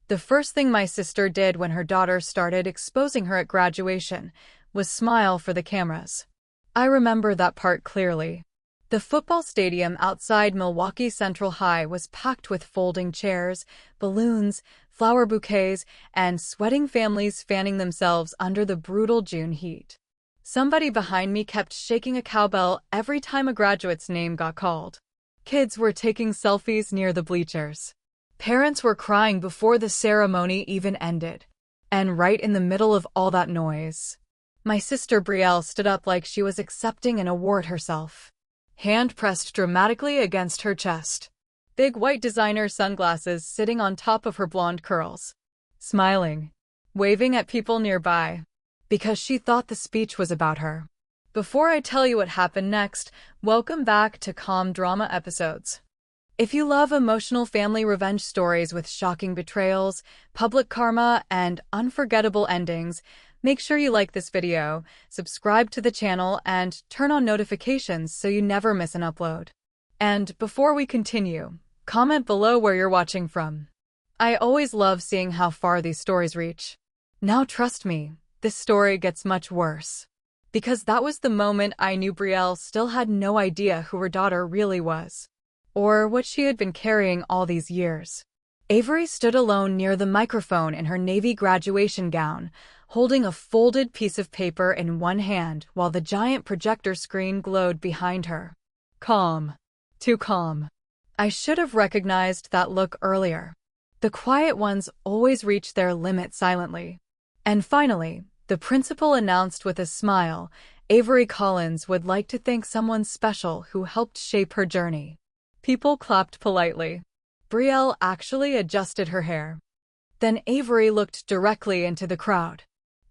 The first thing my sister did when her daughter started exposing her at graduation was smile for the cameras. I remember that part clearly. The football stadium outside Milwaukee Central High was packed with folding chairs, balloons, flower bouquets, and sweating families fanning themselves under the brutal June heat. Somebody behind me kept shaking a cowbell every time a graduate's name got called. Kids were taking selfies near the bleachers. Parents were crying before the ceremony even ended. And right in the middle of all that noise, my sister Brielle stood up like she was accepting an award herself. Hand pressed dramatically against her chest. Big white designer sunglasses sitting on top of her blonde curls. Smiling. Waving at people nearby. Because she thought the speech was about her. Before I tell you what happened next, welcome back to Calm Drama Episodes. If you love emotional family revenge stories with shocking betrayals, public karma, and unforgettable endings, make sure you like this video, subscribe to the channel, and turn on notifications so you never miss an upload. And before we continue, comment below where you're watching from. I always love seeing how far these stories reach. Now trust me, this story gets much worse. Because that was the moment I knew Brielle still had no idea who her daughter really was. Or what she had been carrying all these years. Avery stood alone near the microphone in her Navy graduation gown, holding a folded piece of paper in one hand while the giant projector screen glowed behind her. Calm. Too calm. I should have recognized that look earlier. The quiet ones always reach their limit silently. And finally, the principal announced with a smile, Avery Collins would like to thank someone special who helped shape her journey. People clapped politely. Brielle actually adjusted her hair. Then Avery looked directly into the crowd.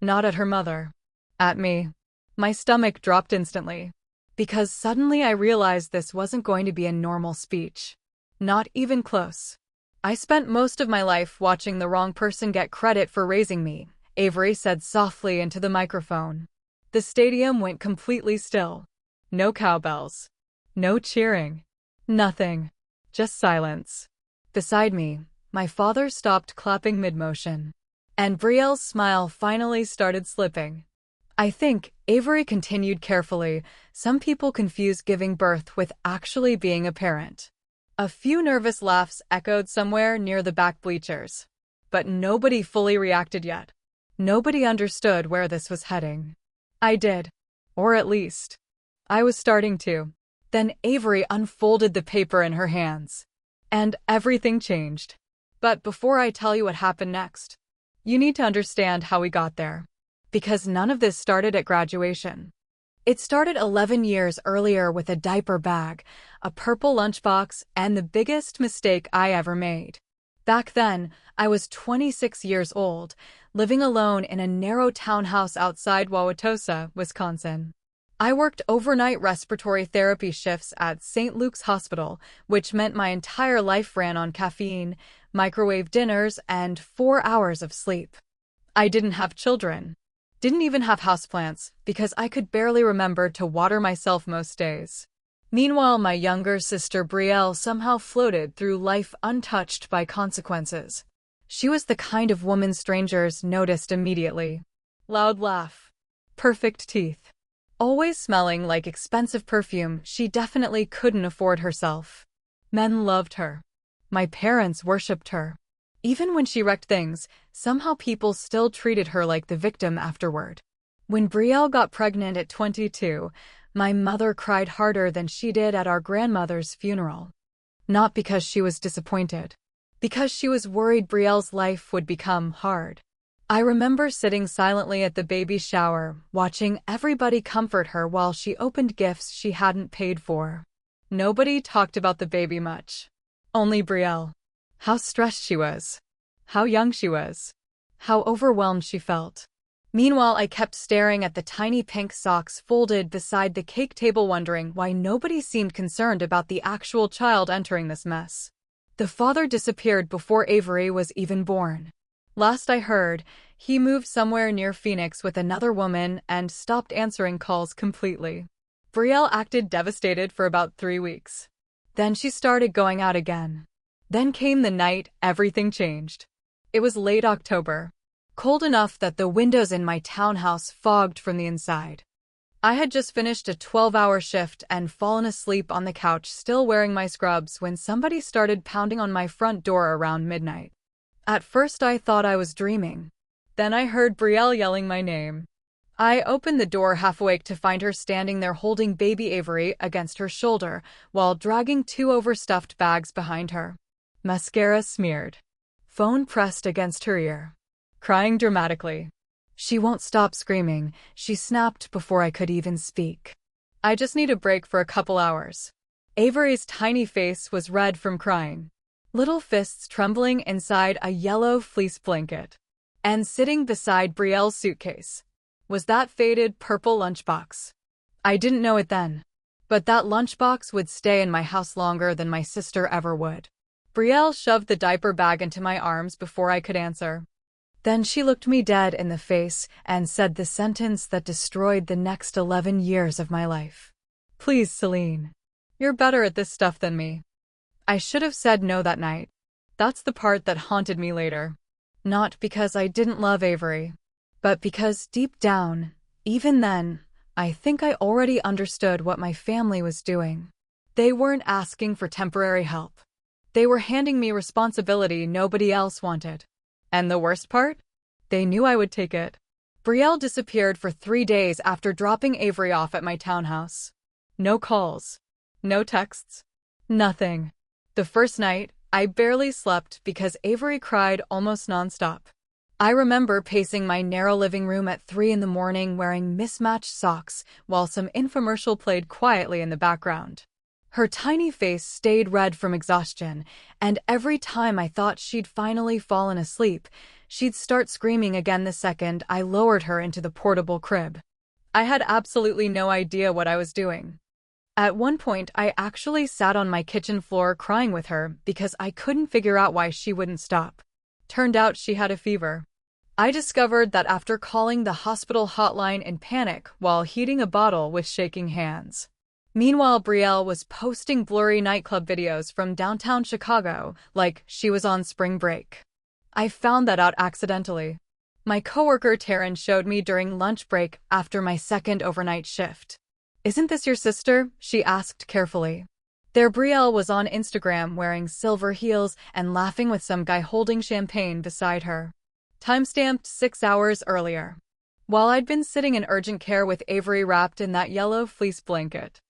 Not at her mother. At me. My stomach dropped instantly. Because suddenly I realized this wasn't going to be a normal speech. Not even close. I spent most of my life watching the wrong person get credit for raising me, Avery said softly into the microphone. The stadium went completely still. No cowbells. No cheering. Nothing. Just silence. Beside me, my father stopped clapping mid-motion. And Brielle's smile finally started slipping. I think, Avery continued carefully, some people confuse giving birth with actually being a parent. A few nervous laughs echoed somewhere near the back bleachers. But nobody fully reacted yet. Nobody understood where this was heading. I did. Or at least, I was starting to. Then Avery unfolded the paper in her hands. And everything changed. But before I tell you what happened next, you need to understand how we got there. Because none of this started at graduation. It started 11 years earlier with a diaper bag, a purple lunchbox, and the biggest mistake I ever made. Back then, I was 26 years old, living alone in a narrow townhouse outside Wauwatosa, Wisconsin. I worked overnight respiratory therapy shifts at St. Luke's Hospital, which meant my entire life ran on caffeine, microwave dinners, and 4 hours of sleep. I didn't have children. Didn't even have houseplants, because I could barely remember to water myself most days. Meanwhile, my younger sister Brielle somehow floated through life untouched by consequences. She was the kind of woman strangers noticed immediately. Loud laugh. Perfect teeth. Always smelling like expensive perfume she definitely couldn't afford herself. Men loved her. My parents worshipped her. Even when she wrecked things, somehow people still treated her like the victim afterward. When Brielle got pregnant at 22, my mother cried harder than she did at our grandmother's funeral. Not because she was disappointed. Because she was worried Brielle's life would become hard. I remember sitting silently at the baby shower, watching everybody comfort her while she opened gifts she hadn't paid for. Nobody talked about the baby much. Only Brielle. How stressed she was. How young she was. How overwhelmed she felt. Meanwhile, I kept staring at the tiny pink socks folded beside the cake table, wondering why nobody seemed concerned about the actual child entering this mess. The father disappeared before Avery was even born. Last I heard, he moved somewhere near Phoenix with another woman and stopped answering calls completely. Brielle acted devastated for about 3 weeks. Then she started going out again. Then came the night everything changed. It was late October, cold enough that the windows in my townhouse fogged from the inside. I had just finished a 12-hour shift and fallen asleep on the couch still wearing my scrubs when somebody started pounding on my front door around midnight. At first I thought I was dreaming. Then I heard Brielle yelling my name. I opened the door half awake to find her standing there holding baby Avery against her shoulder while dragging two overstuffed bags behind her. Mascara smeared. Phone pressed against her ear. Crying dramatically. She won't stop screaming, she snapped before I could even speak. I just need a break for a couple hours. Avery's tiny face was red from crying. Little fists trembling inside a yellow fleece blanket. And sitting beside Brielle's suitcase was that faded purple lunchbox. I didn't know it then, but that lunchbox would stay in my house longer than my sister ever would. Brielle shoved the diaper bag into my arms before I could answer. Then she looked me dead in the face and said the sentence that destroyed the next 11 years of my life. Please, Selene. You're better at this stuff than me. I should have said no that night. That's the part that haunted me later. Not because I didn't love Avery, but because deep down, even then, I think I already understood what my family was doing. They weren't asking for temporary help. They were handing me responsibility nobody else wanted. And the worst part? They knew I would take it. Brielle disappeared for 3 days after dropping Avery off at my townhouse. No calls. No texts. Nothing. The first night, I barely slept because Avery cried almost nonstop. I remember pacing my narrow living room at 3 in the morning wearing mismatched socks while some infomercial played quietly in the background. Her tiny face stayed red from exhaustion, and every time I thought she'd finally fallen asleep, she'd start screaming again the second I lowered her into the portable crib. I had absolutely no idea what I was doing. At one point, I actually sat on my kitchen floor crying with her because I couldn't figure out why she wouldn't stop. Turned out she had a fever. I discovered that after calling the hospital hotline in panic while heating a bottle with shaking hands. Meanwhile, Brielle was posting blurry nightclub videos from downtown Chicago like she was on spring break. I found that out accidentally. My coworker Taryn showed me during lunch break after my second overnight shift. "Isn't this your sister?" she asked carefully. There Brielle was on Instagram wearing silver heels and laughing with some guy holding champagne beside her. Timestamped 6 hours earlier. While I'd been sitting in urgent care with Avery wrapped in that yellow fleece blanket.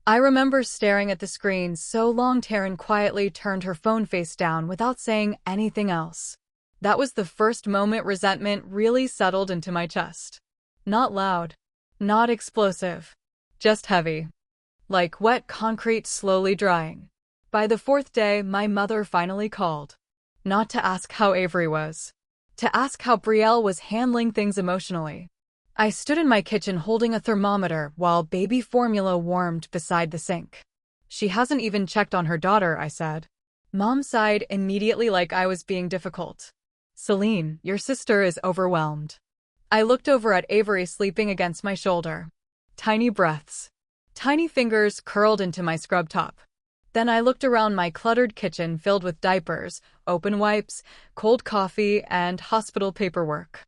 I remember staring at the screen so long Taryn quietly turned her phone face down without saying anything else. That was the first moment resentment really settled into my chest. Not loud. Not explosive. Just heavy. Like wet concrete slowly drying. By the 4th day, my mother finally called. Not to ask how Avery was. To ask how Brielle was handling things emotionally. I stood in my kitchen holding a thermometer while baby formula warmed beside the sink. "She hasn't even checked on her daughter," I said. Mom sighed immediately like I was being difficult. "Selene, your sister is overwhelmed." I looked over at Avery sleeping against my shoulder. Tiny breaths. Tiny fingers curled into my scrub top. Then I looked around my cluttered kitchen filled with diapers, open wipes, cold coffee, and hospital paperwork.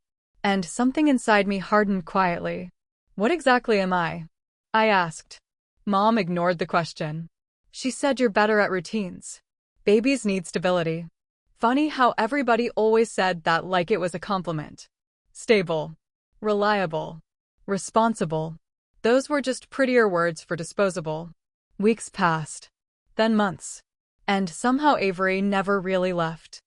And something inside me hardened quietly. "What exactly am I?" I asked. Mom ignored the question. She said, "You're better at routines. Babies need stability." Funny how everybody always said that like it was a compliment. Stable. Reliable. Responsible. Those were just prettier words for disposable. Weeks passed. Then months. And somehow Avery never really left.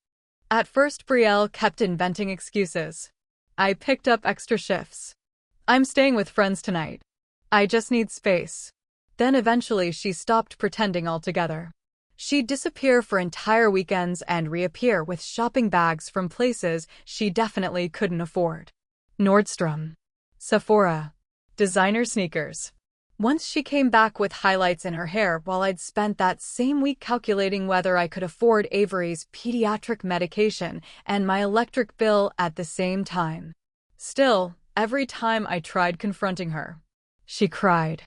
At first, Brielle kept inventing excuses. I picked up extra shifts. "I'm staying with friends tonight. I just need space." Then eventually she stopped pretending altogether. She'd disappear for entire weekends and reappear with shopping bags from places she definitely couldn't afford. Nordstrom. Sephora. Designer sneakers. Once she came back with highlights in her hair while I'd spent that same week calculating whether I could afford Avery's pediatric medication and my electric bill at the same time. Still, every time I tried confronting her, she cried.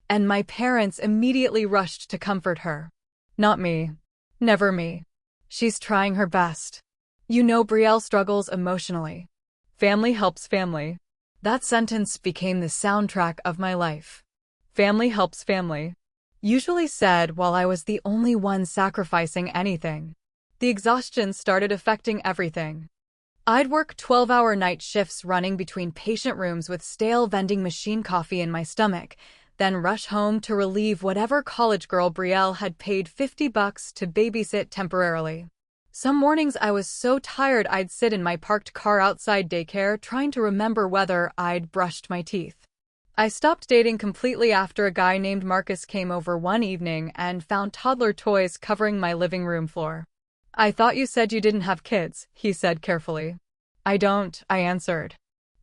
And my parents immediately rushed to comfort her. "Not me. Never me. She's trying her best." You know Brielle struggles emotionally. Family helps family. That sentence became the soundtrack of my life. Family helps family. Usually said while I was the only one sacrificing anything. The exhaustion started affecting everything. I'd work 12-hour night shifts running between patient rooms with stale vending machine coffee in my stomach, then rush home to relieve whatever college girl Brielle had paid $50 to babysit temporarily. Some mornings I was so tired I'd sit in my parked car outside daycare trying to remember whether I'd brushed my teeth. I stopped dating completely after a guy named Marcus came over one evening and found toddler toys covering my living room floor. "I thought you said you didn't have kids," he said carefully. "I don't," I answered,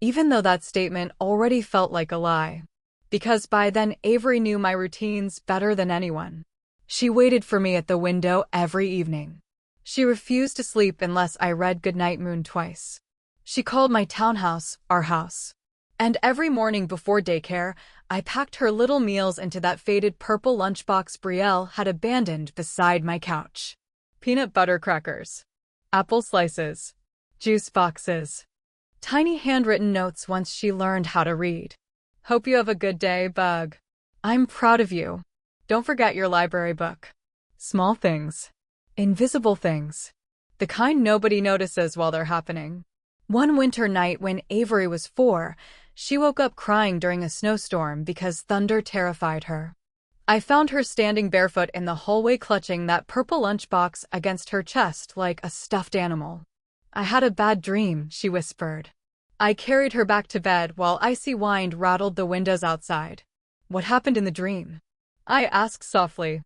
even though that statement already felt like a lie. Because by then Avery knew my routines better than anyone. She waited for me at the window every evening. She refused to sleep unless I read Goodnight Moon twice. She called my townhouse our house. And every morning before daycare, I packed her little meals into that faded purple lunchbox Brielle had abandoned beside my couch. Peanut butter crackers, apple slices, juice boxes, tiny handwritten notes once she learned how to read. "Hope you have a good day, Bug. I'm proud of you. Don't forget your library book." Small things. Invisible things. The kind nobody notices while they're happening. One winter night when Avery was 4, she woke up crying during a snowstorm because thunder terrified her. I found her standing barefoot in the hallway clutching that purple lunchbox against her chest like a stuffed animal. "I had a bad dream," she whispered. I carried her back to bed while icy wind rattled the windows outside. "What happened in the dream?" I asked softly.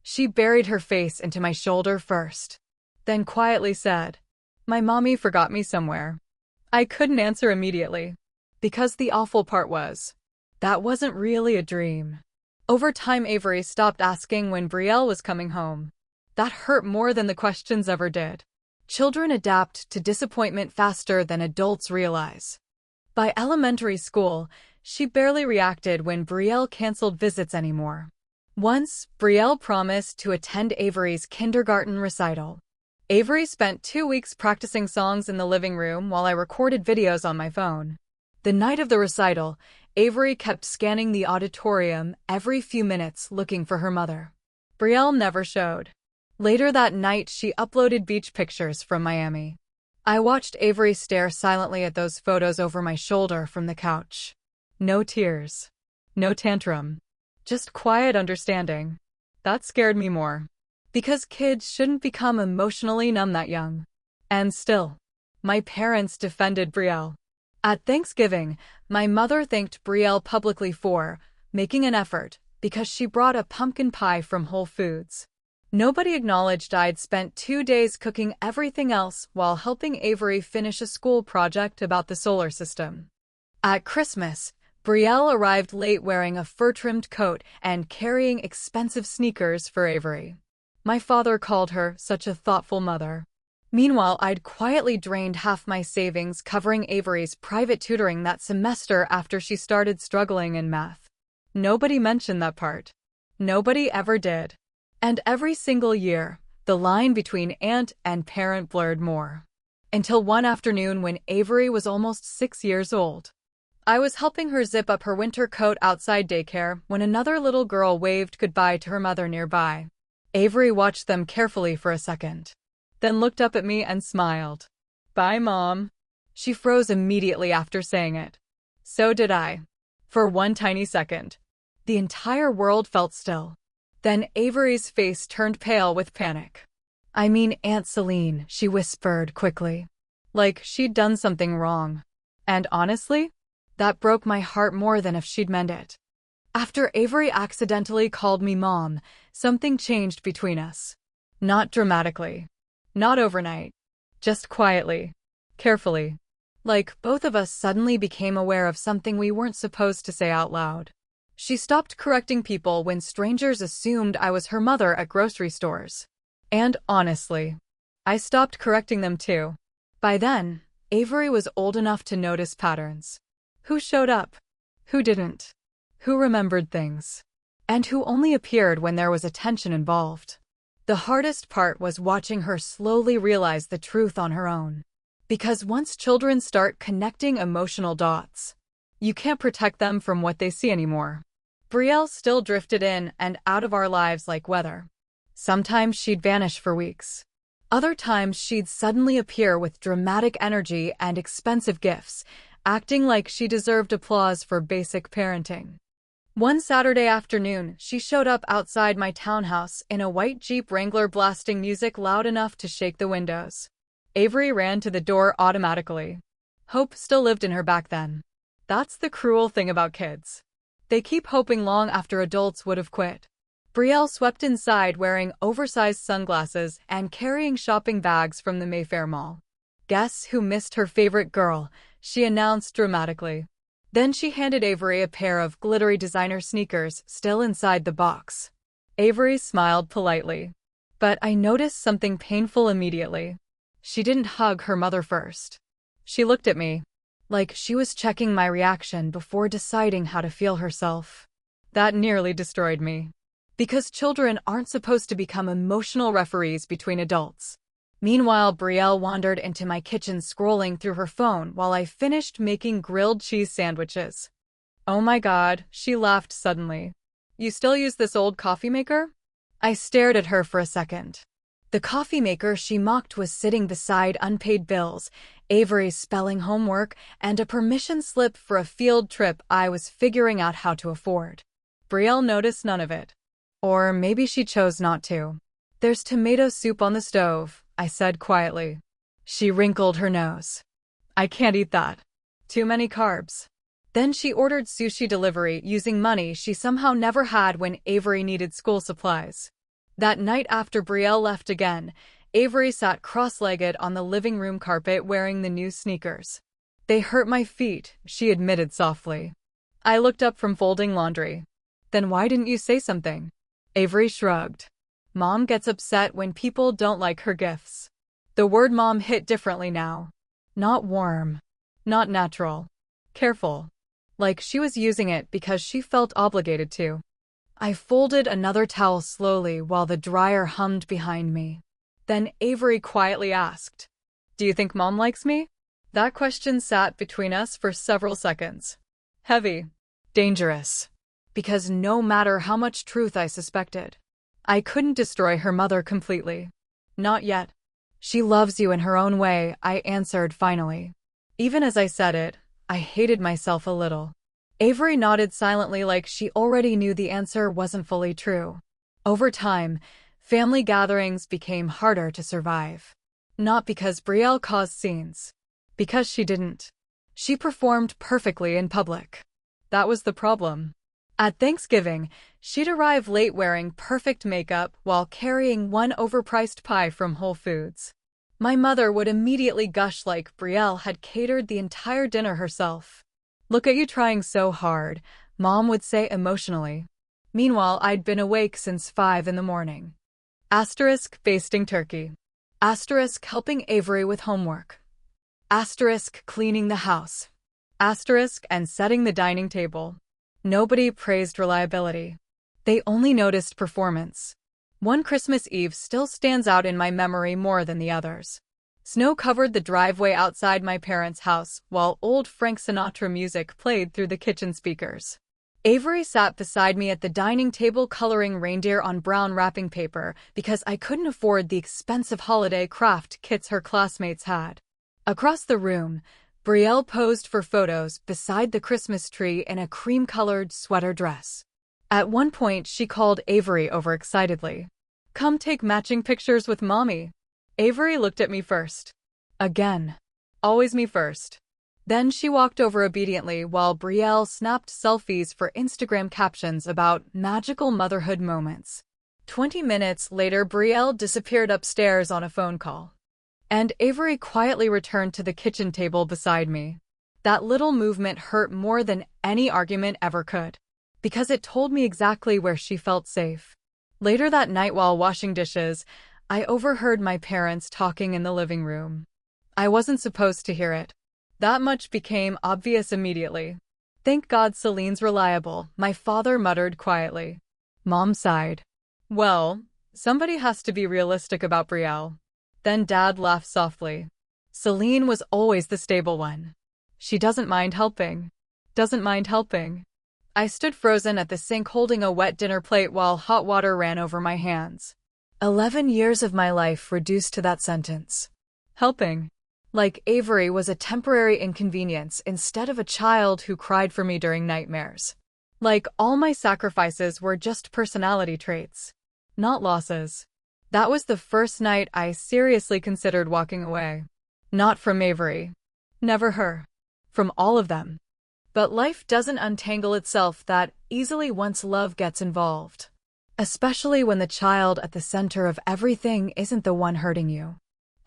She buried her face into my shoulder first, then quietly said, "My mommy forgot me somewhere." I couldn't answer immediately, because the awful part was, that wasn't really a dream. Over time Avery stopped asking when Brielle was coming home. That hurt more than the questions ever did. Children adapt to disappointment faster than adults realize. By elementary school, she barely reacted when Brielle canceled visits anymore. Once, Brielle promised to attend Avery's kindergarten recital. Avery spent 2 weeks practicing songs in the living room while I recorded videos on my phone. The night of the recital, Avery kept scanning the auditorium every few minutes looking for her mother. Brielle never showed. Later that night, she uploaded beach pictures from Miami. I watched Avery stare silently at those photos over my shoulder from the couch. No tears. No tantrum. Just quiet understanding. That scared me more. Because kids shouldn't become emotionally numb that young. And still, my parents defended Brielle. At Thanksgiving, my mother thanked Brielle publicly for making an effort because she brought a pumpkin pie from Whole Foods. Nobody acknowledged I'd spent 2 days cooking everything else while helping Avery finish a school project about the solar system. At Christmas, Brielle arrived late wearing a fur-trimmed coat and carrying expensive sneakers for Avery. My father called her such a thoughtful mother. Meanwhile, I'd quietly drained half my savings covering Avery's private tutoring that semester after she started struggling in math. Nobody mentioned that part. Nobody ever did. And every single year, the line between aunt and parent blurred more. Until one afternoon when Avery was almost 6 years old. I was helping her zip up her winter coat outside daycare when another little girl waved goodbye to her mother nearby. Avery watched them carefully for a second, then looked up at me and smiled. "Bye, Mom." She froze immediately after saying it. So did I. For one tiny second. The entire world felt still. Then Avery's face turned pale with panic. "I mean Aunt Selene," she whispered quickly. Like she'd done something wrong. And honestly, that broke my heart more than if she'd meant it. After Avery accidentally called me Mom, something changed between us. Not dramatically. Not overnight. Just quietly. Carefully. Like both of us suddenly became aware of something we weren't supposed to say out loud. She stopped correcting people when strangers assumed I was her mother at grocery stores. And honestly, I stopped correcting them too. By then, Avery was old enough to notice patterns. Who showed up? Who didn't? Who remembered things? And who only appeared when there was attention involved? The hardest part was watching her slowly realize the truth on her own. Because once children start connecting emotional dots, you can't protect them from what they see anymore. Brielle still drifted in and out of our lives like weather. Sometimes she'd vanish for weeks. Other times she'd suddenly appear with dramatic energy and expensive gifts, acting like she deserved applause for basic parenting. One Saturday afternoon, she showed up outside my townhouse in a white Jeep Wrangler blasting music loud enough to shake the windows. Avery ran to the door automatically. Hope still lived in her back then. That's the cruel thing about kids. They keep hoping long after adults would have quit. Brielle swept inside wearing oversized sunglasses and carrying shopping bags from the Mayfair Mall. "Guess who missed her favorite girl?" she announced dramatically. Then she handed Avery a pair of glittery designer sneakers still inside the box. Avery smiled politely. But I noticed something painful immediately. She didn't hug her mother first. She looked at me, like she was checking my reaction before deciding how to feel herself. That nearly destroyed me. Because children aren't supposed to become emotional referees between adults. Meanwhile, Brielle wandered into my kitchen scrolling through her phone while I finished making grilled cheese sandwiches. "Oh my God," she laughed suddenly. "You still use this old coffee maker?" I stared at her for a second. The coffee maker she mocked was sitting beside unpaid bills, Avery's spelling homework, and a permission slip for a field trip I was figuring out how to afford. Brielle noticed none of it. Or maybe she chose not to. "There's tomato soup on the stove," I said quietly. She wrinkled her nose. "I can't eat that. Too many carbs." Then she ordered sushi delivery using money she somehow never had when Avery needed school supplies. That night after Brielle left again, Avery sat cross-legged on the living room carpet wearing the new sneakers. "They hurt my feet," she admitted softly. I looked up from folding laundry. "Then why didn't you say something?" Avery shrugged. "Mom gets upset when people don't like her gifts." The word mom hit differently now. Not warm. Not natural. Careful. Like she was using it because she felt obligated to. I folded another towel slowly while the dryer hummed behind me. Then Avery quietly asked, "Do you think Mom likes me?" That question sat between us for several seconds. Heavy. Dangerous. Because no matter how much truth I suspected, I couldn't destroy her mother completely. Not yet. "She loves you in her own way," I answered finally. Even as I said it, I hated myself a little. Avery nodded silently like she already knew the answer wasn't fully true. Over time, family gatherings became harder to survive. Not because Brielle caused scenes. Because she didn't. She performed perfectly in public. That was the problem. At Thanksgiving, she'd arrive late wearing perfect makeup while carrying one overpriced pie from Whole Foods. My mother would immediately gush like Brielle had catered the entire dinner herself. "Look at you trying so hard," Mom would say emotionally. Meanwhile, I'd been awake since 5 in the morning. Asterisk basting turkey. Asterisk helping Avery with homework. Asterisk cleaning the house. Asterisk and setting the dining table. Nobody praised reliability. They only noticed performance. One Christmas Eve still stands out in my memory more than the others. Snow covered the driveway outside my parents' house while old Frank Sinatra music played through the kitchen speakers. Avery sat beside me at the dining table coloring reindeer on brown wrapping paper because I couldn't afford the expensive holiday craft kits her classmates had. Across the room, Brielle posed for photos beside the Christmas tree in a cream-colored sweater dress. At one point, she called Avery over excitedly. "Come take matching pictures with Mommy." Avery looked at me first. Again. Always me first. Then she walked over obediently while Brielle snapped selfies for Instagram captions about magical motherhood moments. 20 minutes later, Brielle disappeared upstairs on a phone call. And Avery quietly returned to the kitchen table beside me. That little movement hurt more than any argument ever could. Because it told me exactly where she felt safe. Later that night while washing dishes, I overheard my parents talking in the living room. I wasn't supposed to hear it. That much became obvious immediately. "Thank God Selene's reliable," my father muttered quietly. Mom sighed. "Well, Somebody has to be realistic about Brielle. Then Dad laughed softly. Selene was always the stable one. She doesn't mind helping. Doesn't mind helping. I stood frozen at the sink holding a wet dinner plate while hot water ran over my hands. 11 years of my life reduced to that sentence. Helping. Like Avery was a temporary inconvenience instead of a child who cried for me during nightmares. Like all my sacrifices were just personality traits, not losses. That was the first night I seriously considered walking away. Not from Avery. Never her. From all of them. But life doesn't untangle itself that easily once love gets involved. Especially when the child at the center of everything isn't the one hurting you.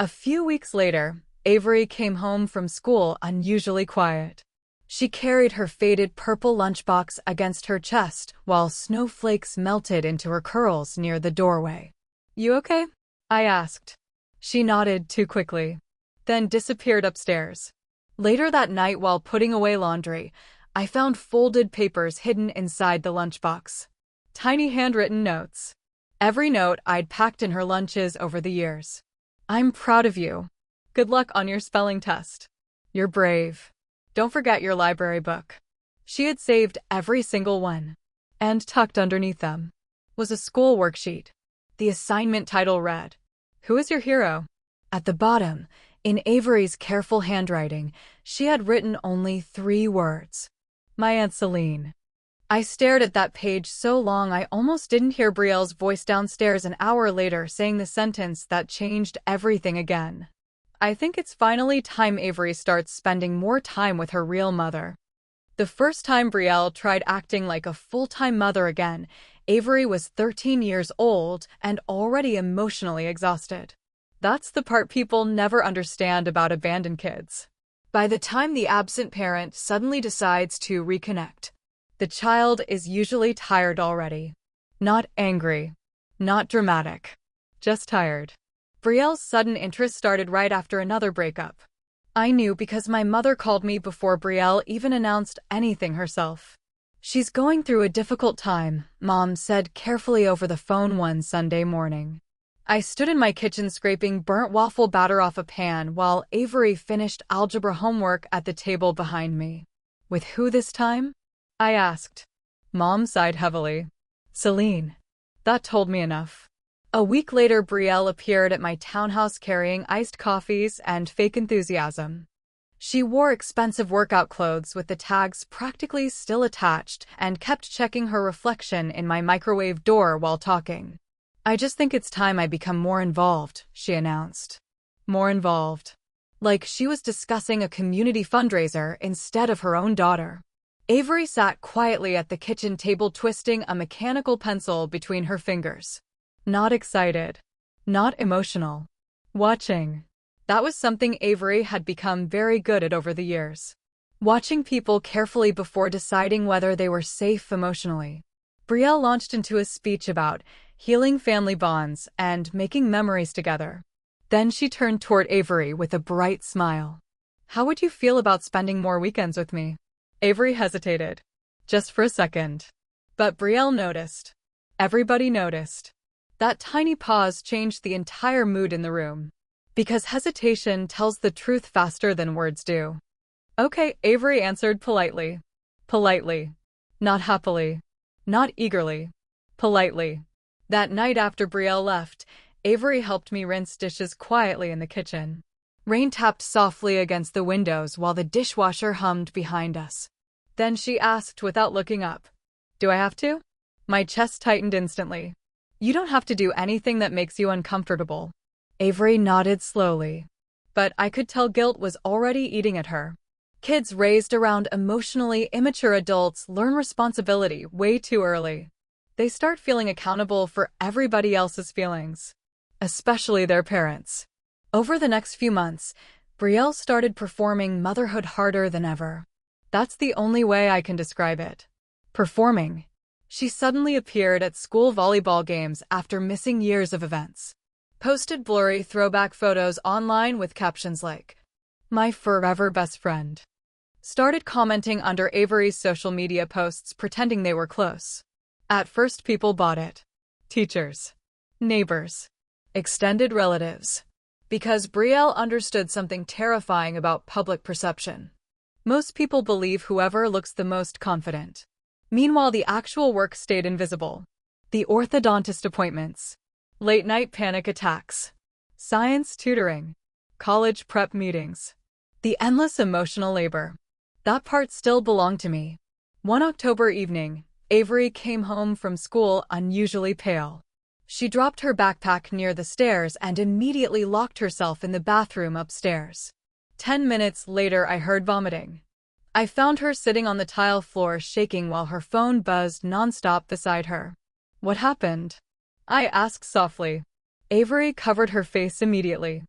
A few weeks later, Avery came home from school unusually quiet. She carried her faded purple lunchbox against her chest while snowflakes melted into her curls near the doorway. "You okay?" I asked. She nodded too quickly, then disappeared upstairs. Later that night while putting away laundry, I found folded papers hidden inside the lunchbox. Tiny handwritten notes. Every note I'd packed in her lunches over the years. "I'm proud of you. Good luck on your spelling test. You're brave. Don't forget your library book." She had saved every single one. And tucked underneath them was a school worksheet. The assignment title read, "Who is your hero?" At the bottom, in Avery's careful handwriting, she had written only 3 words. My Aunt Selene. I stared at that page so long I almost didn't hear Brielle's voice downstairs an hour later saying the sentence that changed everything again. "I think it's finally time Avery starts spending more time with her real mother." The first time Brielle tried acting like a full-time mother again, Avery was 13 years old and already emotionally exhausted. That's the part people never understand about abandoned kids. By the time the absent parent suddenly decides to reconnect, the child is usually tired already. Not angry. Not dramatic. Just tired. Brielle's sudden interest started right after another breakup. I knew because my mother called me before Brielle even announced anything herself. "She's going through a difficult time," Mom said carefully over the phone one Sunday morning. I stood in my kitchen scraping burnt waffle batter off a pan while Avery finished algebra homework at the table behind me. "With who this time?" I asked. Mom sighed heavily. "Selene." That told me enough. A week later, Brielle appeared at my townhouse carrying iced coffees and fake enthusiasm. She wore expensive workout clothes with the tags practically still attached and kept checking her reflection in my microwave door while talking. "I just think it's time I become more involved," she announced. More involved. Like she was discussing a community fundraiser instead of her own daughter. Avery sat quietly at the kitchen table twisting a mechanical pencil between her fingers. Not excited. Not emotional. Watching. That was something Avery had become very good at over the years. Watching people carefully before deciding whether they were safe emotionally. Brielle launched into a speech about healing family bonds and making memories together. Then she turned toward Avery with a bright smile. "How would you feel about spending more weekends with me?" Avery hesitated. Just for a second. But Brielle noticed. Everybody noticed. That tiny pause changed the entire mood in the room. Because hesitation tells the truth faster than words do. "Okay," Avery answered politely. Politely. Not happily. Not eagerly. Politely. That night after Brielle left, Avery helped me rinse dishes quietly in the kitchen. Rain tapped softly against the windows while the dishwasher hummed behind us. Then she asked without looking up, "Do I have to?" My chest tightened instantly. "You don't have to do anything that makes you uncomfortable." Avery nodded slowly. But I could tell guilt was already eating at her. Kids raised around emotionally immature adults learn responsibility way too early. They start feeling accountable for everybody else's feelings, especially their parents. Over the next few months, Brielle started performing motherhood harder than ever. That's the only way I can describe it. Performing. She suddenly appeared at school volleyball games after missing years of events. Posted blurry throwback photos online with captions like, "My forever best friend." Started commenting under Avery's social media posts pretending they were close. At first people bought it. Teachers. neighbors, extended relatives. Because Brielle understood something terrifying about public perception. Most people believe whoever looks the most confident. Meanwhile, the actual work stayed invisible. The orthodontist appointments, late-night panic attacks, science tutoring, college prep meetings, the endless emotional labor. That part still belonged to me. One October evening, Avery came home from school unusually pale. She dropped her backpack near the stairs and immediately locked herself in the bathroom upstairs. 10 minutes later, I heard vomiting. I found her sitting on the tile floor shaking while her phone buzzed nonstop beside her. What happened? I asked softly. Avery covered her face immediately.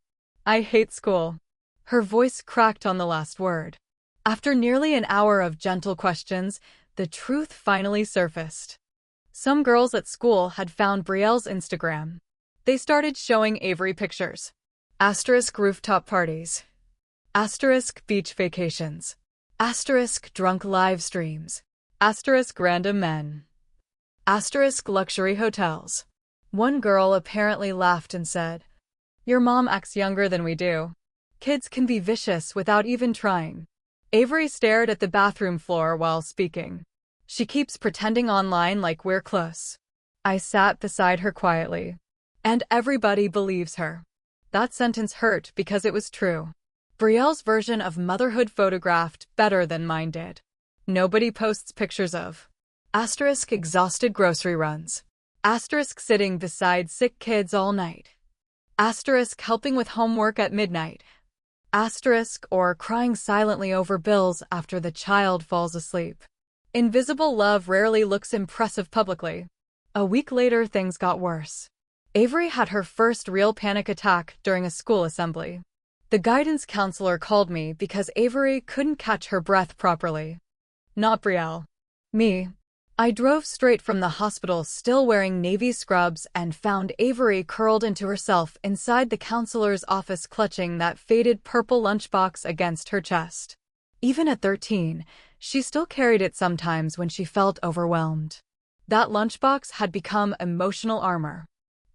I hate school. Her voice cracked on the last word. After nearly an hour of gentle questions, the truth finally surfaced. Some girls at school had found Brielle's Instagram. They started showing Avery pictures. Asterisk rooftop parties. Asterisk beach vacations. Asterisk drunk live streams. Asterisk random men. Asterisk luxury hotels. One girl apparently laughed and said, "Your mom acts younger than we do. Kids can be vicious without even trying." Avery stared at the bathroom floor while speaking. She keeps pretending online like we're close. I sat beside her quietly. And everybody believes her. That sentence hurt because it was true. Brielle's version of motherhood photographed better than mine did. Nobody posts pictures of asterisk exhausted grocery runs. Asterisk sitting beside sick kids all night. Asterisk helping with homework at midnight. Asterisk or crying silently over bills after the child falls asleep. Invisible love rarely looks impressive publicly. A week later, things got worse. Avery had her first real panic attack during a school assembly. The guidance counselor called me because Avery couldn't catch her breath properly. Not Brielle. Me. I drove straight from the hospital still wearing navy scrubs and found Avery curled into herself inside the counselor's office clutching that faded purple lunchbox against her chest. Even at 13, she still carried it sometimes when she felt overwhelmed. That lunchbox had become emotional armor.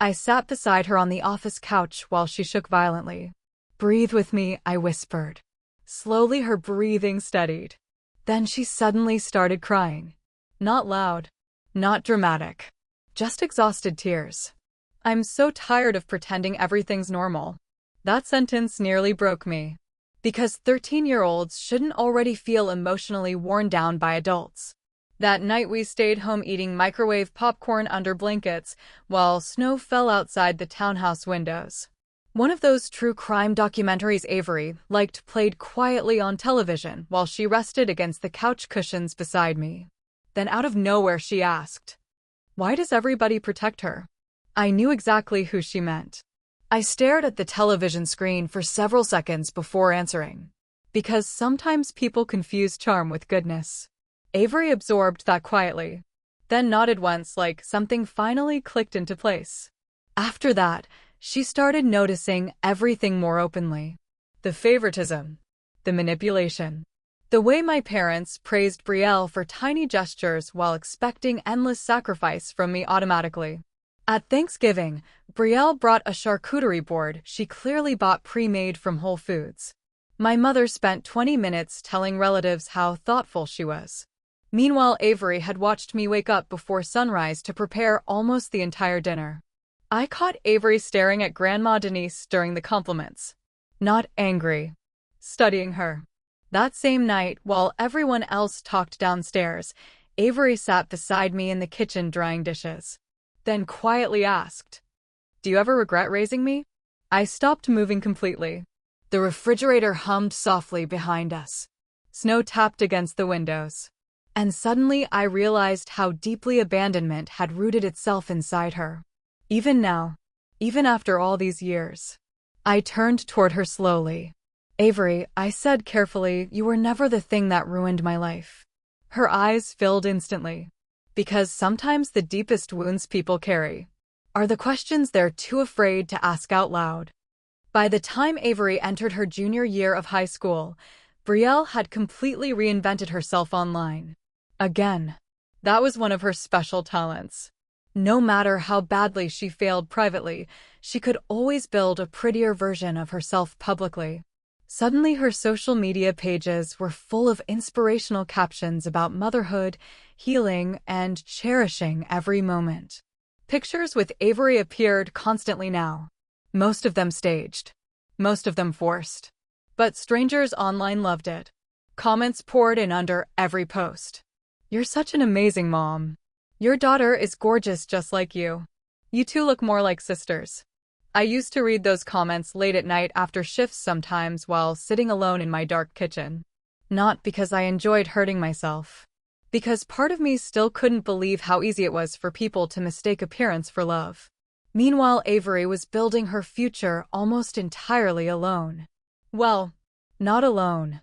I sat beside her on the office couch while she shook violently. "Breathe with me," I whispered. Slowly her breathing steadied. Then she suddenly started crying. Not loud. Not dramatic. Just exhausted tears. "I'm so tired of pretending everything's normal." That sentence nearly broke me. Because 13-year-olds shouldn't already feel emotionally worn down by adults. That night we stayed home eating microwave popcorn under blankets while snow fell outside the townhouse windows. One of those true crime documentaries Avery liked played quietly on television while she rested against the couch cushions beside me. Then out of nowhere she asked, "Why does everybody protect her?" I knew exactly who she meant. I stared at the television screen for several seconds before answering. Because sometimes people confuse charm with goodness. Avery absorbed that quietly, then nodded once like something finally clicked into place. After that, she started noticing everything more openly. The favoritism. The manipulation. The way my parents praised Brielle for tiny gestures while expecting endless sacrifice from me automatically. At Thanksgiving, Brielle brought a charcuterie board she clearly bought pre-made from Whole Foods. My mother spent 20 minutes telling relatives how thoughtful she was. Meanwhile, Avery had watched me wake up before sunrise to prepare almost the entire dinner. I caught Avery staring at Grandma Denise during the compliments. Not angry. Studying her. That same night, while everyone else talked downstairs, Avery sat beside me in the kitchen drying dishes. Then quietly asked, "Do you ever regret raising me?" I stopped moving completely. The refrigerator hummed softly behind us. Snow tapped against the windows. And suddenly I realized how deeply abandonment had rooted itself inside her. Even now, even after all these years. I turned toward her slowly. "Avery," I said carefully, "you were never the thing that ruined my life." Her eyes filled instantly. Because sometimes the deepest wounds people carry are the questions they're too afraid to ask out loud. By the time Avery entered her junior year of high school, Brielle had completely reinvented herself online. Again. That was one of her special talents. No matter how badly she failed privately, she could always build a prettier version of herself publicly. Suddenly, her social media pages were full of inspirational captions about motherhood, healing, and cherishing every moment. Pictures with Avery appeared constantly now. Most of them staged. Most of them forced. But strangers online loved it. Comments poured in under every post. "You're such an amazing mom. Your daughter is gorgeous just like you. You two look more like sisters." I used to read those comments late at night after shifts sometimes while sitting alone in my dark kitchen. Not because I enjoyed hurting myself. Because part of me still couldn't believe how easy it was for people to mistake appearance for love. Meanwhile, Avery was building her future almost entirely alone. Well, not alone,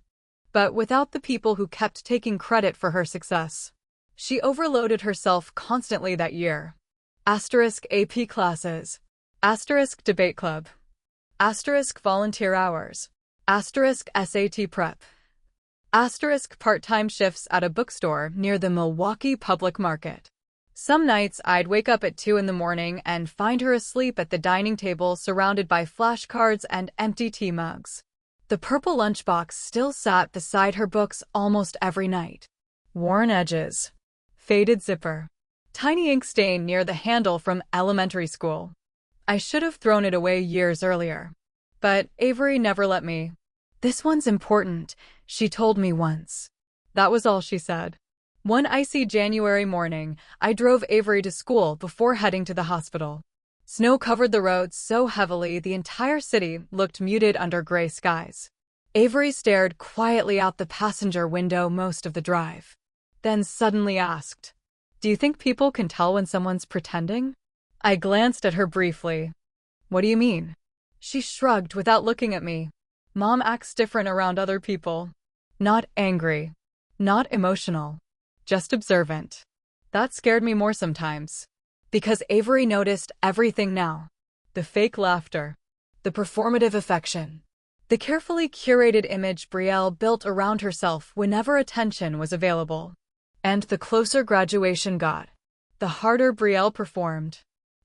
but without the people who kept taking credit for her success. She overloaded herself constantly that year. *AP classes. *debate club. *volunteer hours. *SAT prep. *part-time shifts at a bookstore near the Milwaukee Public Market. Some nights I'd wake up at 2 in the morning and find her asleep at the dining table surrounded by flashcards and empty tea mugs. The purple lunchbox still sat beside her books almost every night. Worn edges. Faded zipper. Tiny ink stain near the handle from elementary school. I should have thrown it away years earlier. But Avery never let me. "This one's important," she told me once. That was all she said. One icy January morning, I drove Avery to school before heading to the hospital. Snow covered the roads so heavily the entire city looked muted under gray skies. Avery stared quietly out the passenger window most of the drive. Then suddenly asked, "Do you think people can tell when someone's pretending?" I glanced at her briefly. "What do you mean?" She shrugged without looking at me. "Mom acts different around other people. Not angry. Not emotional. Just observant." That scared me more sometimes. Because Avery noticed everything now. The fake laughter. The performative affection. The carefully curated image Brielle built around herself whenever attention was available. And the closer graduation got, the harder Brielle performed.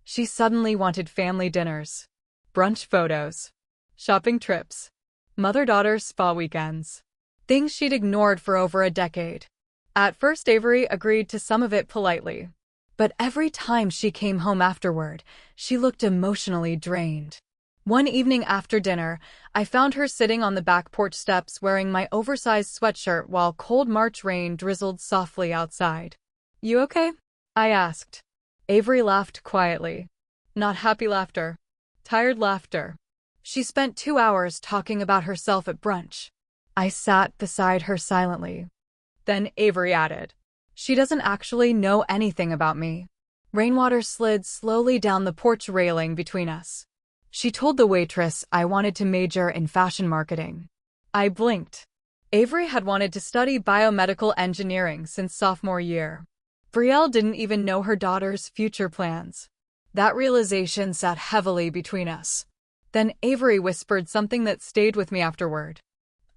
She suddenly wanted family dinners, brunch photos, shopping trips, mother-daughter spa weekends. Things she'd ignored for over a decade. At first, Avery agreed to some of it politely. But every time she came home afterward, she looked emotionally drained. One evening after dinner, I found her sitting on the back porch steps wearing my oversized sweatshirt while cold March rain drizzled softly outside. "You okay?" I asked. Avery laughed quietly. Not happy laughter. Tired laughter. She spent 2 hours talking about herself at brunch. I sat beside her silently. Then Avery added, "She doesn't actually know anything about me." Rainwater slid slowly down the porch railing between us. She told the waitress I wanted to major in fashion marketing. I blinked. Avery had wanted to study biomedical engineering since sophomore year. Brielle didn't even know her daughter's future plans. That realization sat heavily between us. Then Avery whispered something that stayed with me afterward.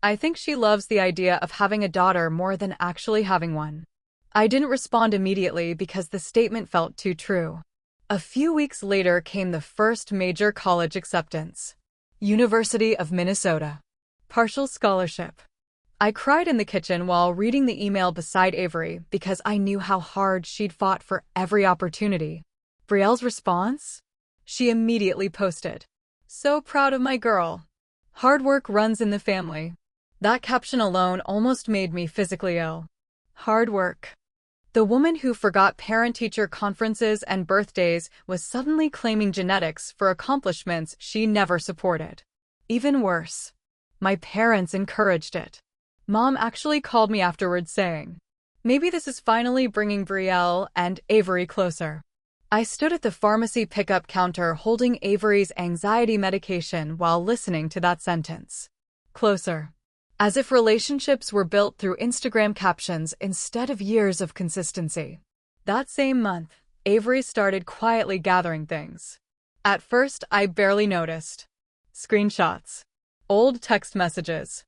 "I think she loves the idea of having a daughter more than actually having one." I didn't respond immediately because the statement felt too true. A few weeks later came the first major college acceptance. University of Minnesota. Partial scholarship. I cried in the kitchen while reading the email beside Avery because I knew how hard she'd fought for every opportunity. Brielle's response? She immediately posted, "So proud of my girl. Hard work runs in the family." That caption alone almost made me physically ill. Hard work. The woman who forgot parent-teacher conferences and birthdays was suddenly claiming genetics for accomplishments she never supported. Even worse, my parents encouraged it. Mom actually called me afterwards saying, "Maybe this is finally bringing Brielle and Avery closer." I stood at the pharmacy pickup counter holding Avery's anxiety medication while listening to that sentence. Closer. As if relationships were built through Instagram captions instead of years of consistency. That same month, Avery started quietly gathering things. At first, I barely noticed. Screenshots. Old text messages.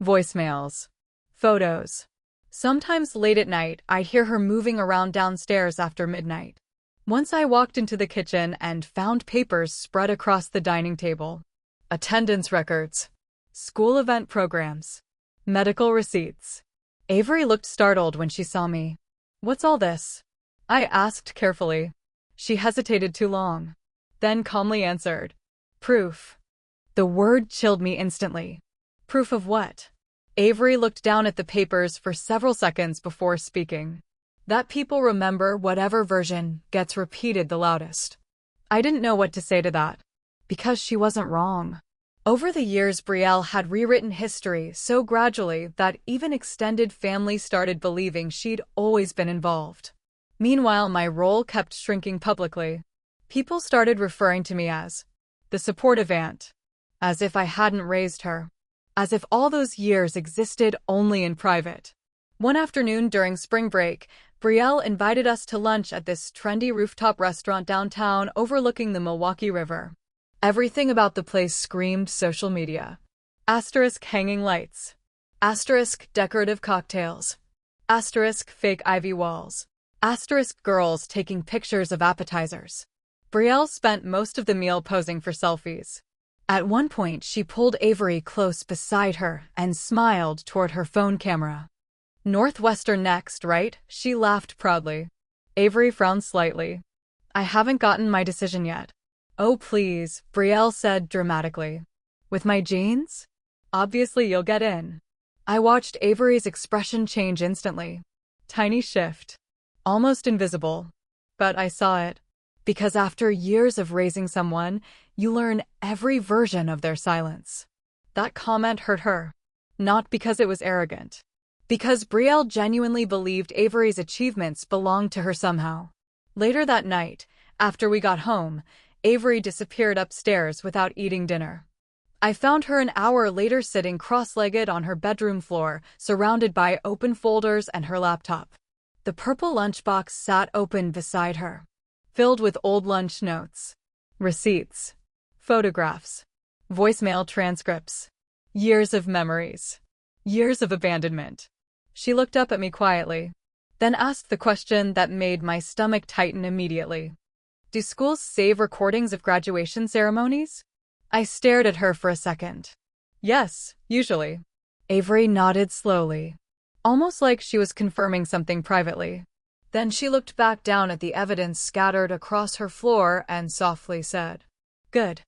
Voicemails. Photos. Sometimes late at night, I'd hear her moving around downstairs after midnight. Once I walked into the kitchen and found papers spread across the dining table. Attendance records, school event programs, medical receipts. Avery looked startled when she saw me. "What's all this?" I asked carefully. She hesitated too long, then calmly answered, "Proof." The word chilled me instantly. Proof of what? Avery looked down at the papers for several seconds before speaking. "That people remember whatever version gets repeated the loudest." I didn't know what to say to that, because she wasn't wrong. Over the years, Brielle had rewritten history so gradually that even extended family started believing she'd always been involved. Meanwhile, my role kept shrinking publicly. People started referring to me as the supportive aunt, as if I hadn't raised her, as if all those years existed only in private. One afternoon during spring break, Brielle invited us to lunch at this trendy rooftop restaurant downtown overlooking the Milwaukee River. Everything about the place screamed social media. Asterisk hanging lights. Asterisk decorative cocktails. Asterisk fake ivy walls. Asterisk girls taking pictures of appetizers. Brielle spent most of the meal posing for selfies. At one point, she pulled Avery close beside her and smiled toward her phone camera. "Northwestern next, right?" She laughed proudly. Avery frowned slightly. "I haven't gotten my decision yet." "Oh, please," Brielle said dramatically. "With my genes? Obviously you'll get in." I watched Avery's expression change instantly. Tiny shift. Almost invisible. But I saw it. Because after years of raising someone, you learn every version of their silence. That comment hurt her. Not because it was arrogant. Because Brielle genuinely believed Avery's achievements belonged to her somehow. Later that night, after we got home, Avery disappeared upstairs without eating dinner. I found her an hour later sitting cross-legged on her bedroom floor, surrounded by open folders and her laptop. The purple lunchbox sat open beside her, filled with old lunch notes, receipts, photographs, voicemail transcripts, years of memories, years of abandonment. She looked up at me quietly, then asked the question that made my stomach tighten immediately. "Do schools save recordings of graduation ceremonies?" I stared at her for a second. "Yes, usually." Avery nodded slowly, almost like she was confirming something privately. Then she looked back down at the evidence scattered across her floor and softly said, "Good."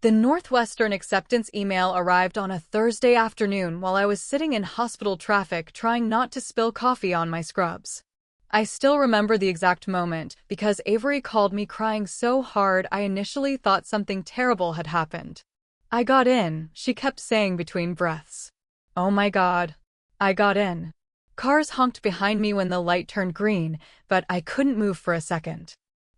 The Northwestern acceptance email arrived on a Thursday afternoon while I was sitting in hospital traffic trying not to spill coffee on my scrubs. I still remember the exact moment because Avery called me crying so hard I initially thought something terrible had happened. "I got in," she kept saying between breaths. Oh my God. I got in. Cars honked behind me when the light turned green, but I couldn't move for a second.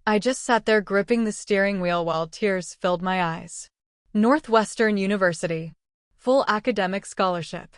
I just sat there gripping the steering wheel while tears filled my eyes. Northwestern University. Full academic scholarship.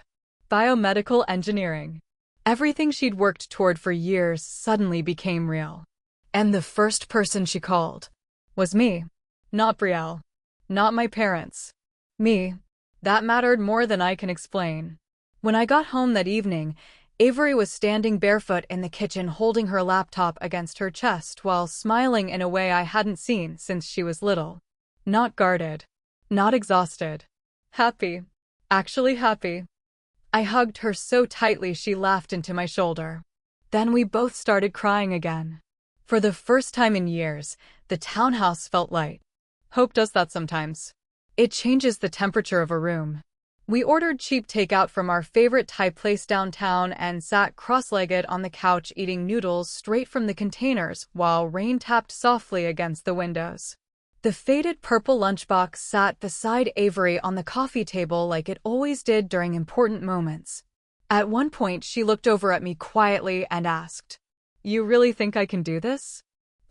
Biomedical engineering. Everything she'd worked toward for years suddenly became real. And the first person she called was me. Not Brielle. Not my parents. Me. That mattered more than I can explain. When I got home that evening, Avery was standing barefoot in the kitchen holding her laptop against her chest while smiling in a way I hadn't seen since she was little. Not guarded. Not exhausted. Happy. Actually happy. I hugged her so tightly she laughed into my shoulder. Then we both started crying again. For the first time in years, the townhouse felt light. Hope does that sometimes. It changes the temperature of a room. We ordered cheap takeout from our favorite Thai place downtown and sat cross-legged on the couch eating noodles straight from the containers while rain tapped softly against the windows. The faded purple lunchbox sat beside Avery on the coffee table like it always did during important moments. At one point, she looked over at me quietly and asked, "You really think I can do this?"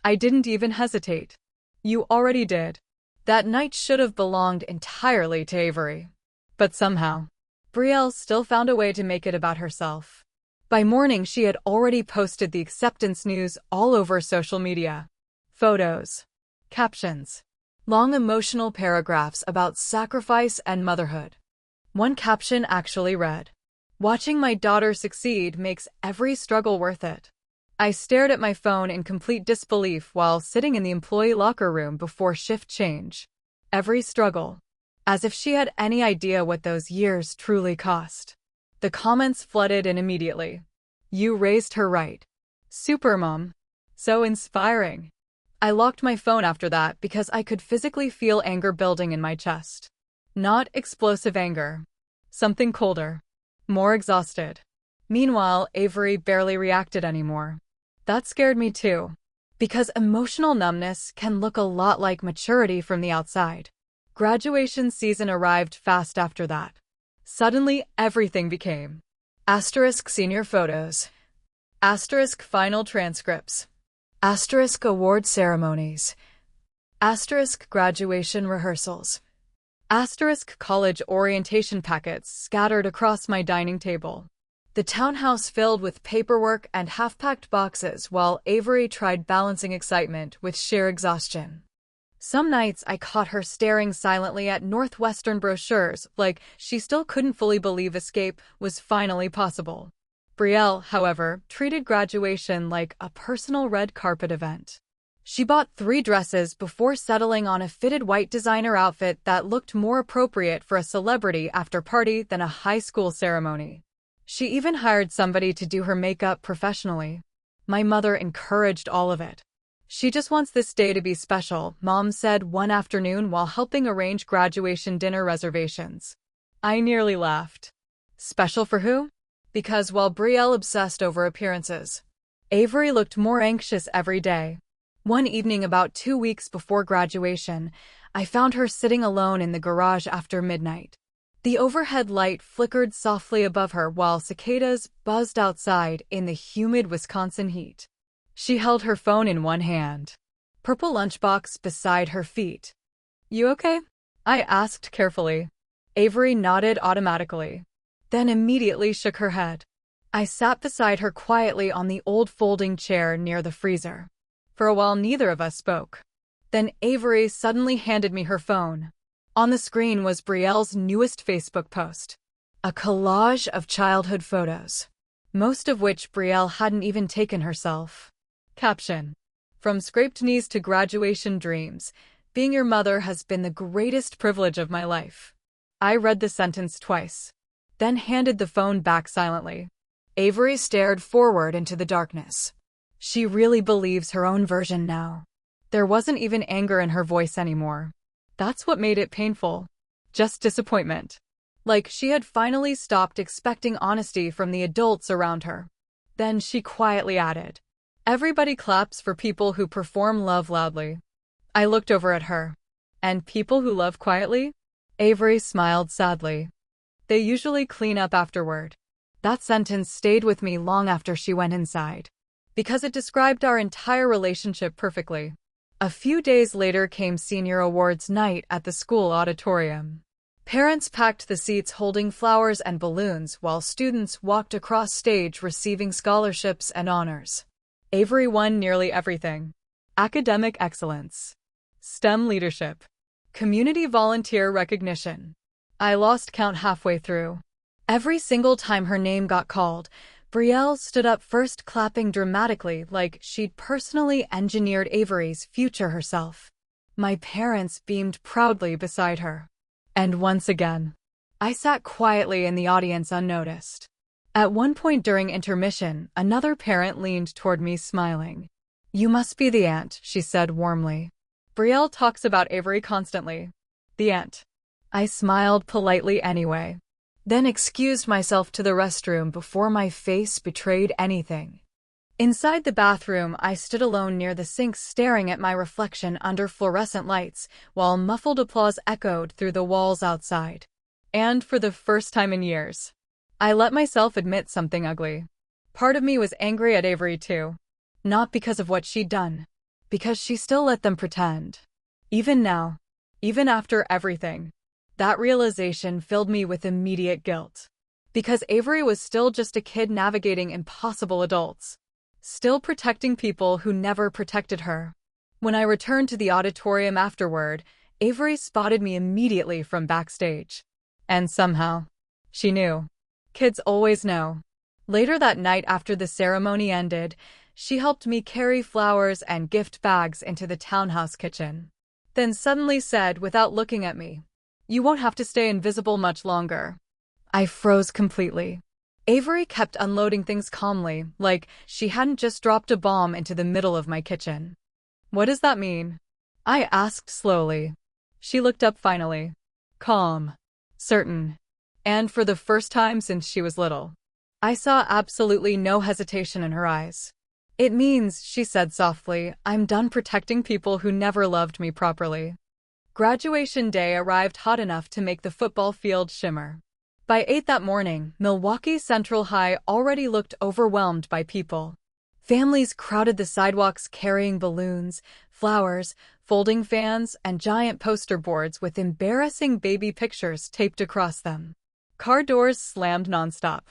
I didn't even hesitate. "You already did." That night should have belonged entirely to Avery. But somehow, Brielle still found a way to make it about herself. By morning, she had already posted the acceptance news all over social media. Photos, captions, long emotional paragraphs about sacrifice and motherhood. One caption actually read, "Watching my daughter succeed makes every struggle worth it." I stared at my phone in complete disbelief while sitting in the employee locker room before shift change. Every struggle. As if she had any idea what those years truly cost. The comments flooded in immediately. You raised her right. Supermom. So inspiring. I locked my phone after that because I could physically feel anger building in my chest. Not explosive anger. Something colder. More exhausted. Meanwhile, Avery barely reacted anymore. That scared me too. Because emotional numbness can look a lot like maturity from the outside. Graduation season arrived fast after that. Suddenly, everything became asterisk senior photos, asterisk final transcripts, asterisk award ceremonies, asterisk graduation rehearsals, asterisk college orientation packets scattered across my dining table. The townhouse filled with paperwork and half-packed boxes while Avery tried balancing excitement with sheer exhaustion. Some nights I caught her staring silently at Northwestern brochures like she still couldn't fully believe escape was finally possible. Brielle, however, treated graduation like a personal red carpet event. She bought 3 dresses before settling on a fitted white designer outfit that looked more appropriate for a celebrity after-party than a high school ceremony. She even hired somebody to do her makeup professionally. My mother encouraged all of it. She just wants this day to be special, Mom said one afternoon while helping arrange graduation dinner reservations. I nearly laughed. Special for who? Because while Brielle obsessed over appearances, Avery looked more anxious every day. One evening about 2 weeks before graduation, I found her sitting alone in the garage after midnight. The overhead light flickered softly above her while cicadas buzzed outside in the humid Wisconsin heat. She held her phone in one hand. Purple lunchbox beside her feet. You okay? I asked carefully. Avery nodded automatically, then immediately shook her head. I sat beside her quietly on the old folding chair near the freezer. For a while neither of us spoke. Then Avery suddenly handed me her phone. On the screen was Brielle's newest Facebook post. A collage of childhood photos, most of which Brielle hadn't even taken herself. Caption: From scraped knees to graduation dreams, being your mother has been the greatest privilege of my life. I read the sentence twice, then handed the phone back silently. Avery stared forward into the darkness. She really believes her own version now. There wasn't even anger in her voice anymore. That's what made it painful. Just disappointment. Like she had finally stopped expecting honesty from the adults around her. Then she quietly added, Everybody claps for people who perform love loudly. I looked over at her. And people who love quietly? Avery smiled sadly. They usually clean up afterward. That sentence stayed with me long after she went inside. Because it described our entire relationship perfectly. A few days later came senior awards night at the school auditorium. Parents packed the seats holding flowers and balloons while students walked across stage receiving scholarships and honors. Avery won nearly everything. Academic excellence, STEM leadership, community volunteer recognition. I lost count halfway through. Every single time her name got called, Brielle stood up first, clapping dramatically like she'd personally engineered Avery's future herself. My parents beamed proudly beside her. And once again, I sat quietly in the audience unnoticed. At one point during intermission, another parent leaned toward me smiling. You must be the aunt, she said warmly. Brielle talks about Avery constantly. The aunt. I smiled politely anyway. Then excused myself to the restroom before my face betrayed anything. Inside the bathroom, I stood alone near the sink staring at my reflection under fluorescent lights, while muffled applause echoed through the walls outside. And for the first time in years, I let myself admit something ugly. Part of me was angry at Avery too. Not because of what she'd done. Because she still let them pretend. Even now. Even after everything. That realization filled me with immediate guilt. Because Avery was still just a kid navigating impossible adults. Still protecting people who never protected her. When I returned to the auditorium afterward, Avery spotted me immediately from backstage. And somehow, she knew. Kids always know. Later that night after the ceremony ended, She helped me carry flowers and gift bags into the townhouse kitchen. Then suddenly said, without looking at me, "You won't have to stay invisible much longer." I froze completely. Avery kept unloading things calmly, like she hadn't just dropped a bomb into the middle of my kitchen. "What does that mean?" I asked slowly. She looked up finally. Calm. Certain. And for the first time since she was little, I saw absolutely no hesitation in her eyes. "It means," she said softly, "I'm done protecting people who never loved me properly." Graduation day arrived hot enough to make the football field shimmer. By 8 that morning, Milwaukee Central High already looked overwhelmed by people. Families crowded the sidewalks carrying balloons, flowers, folding fans, and giant poster boards with embarrassing baby pictures taped across them. Car doors slammed nonstop.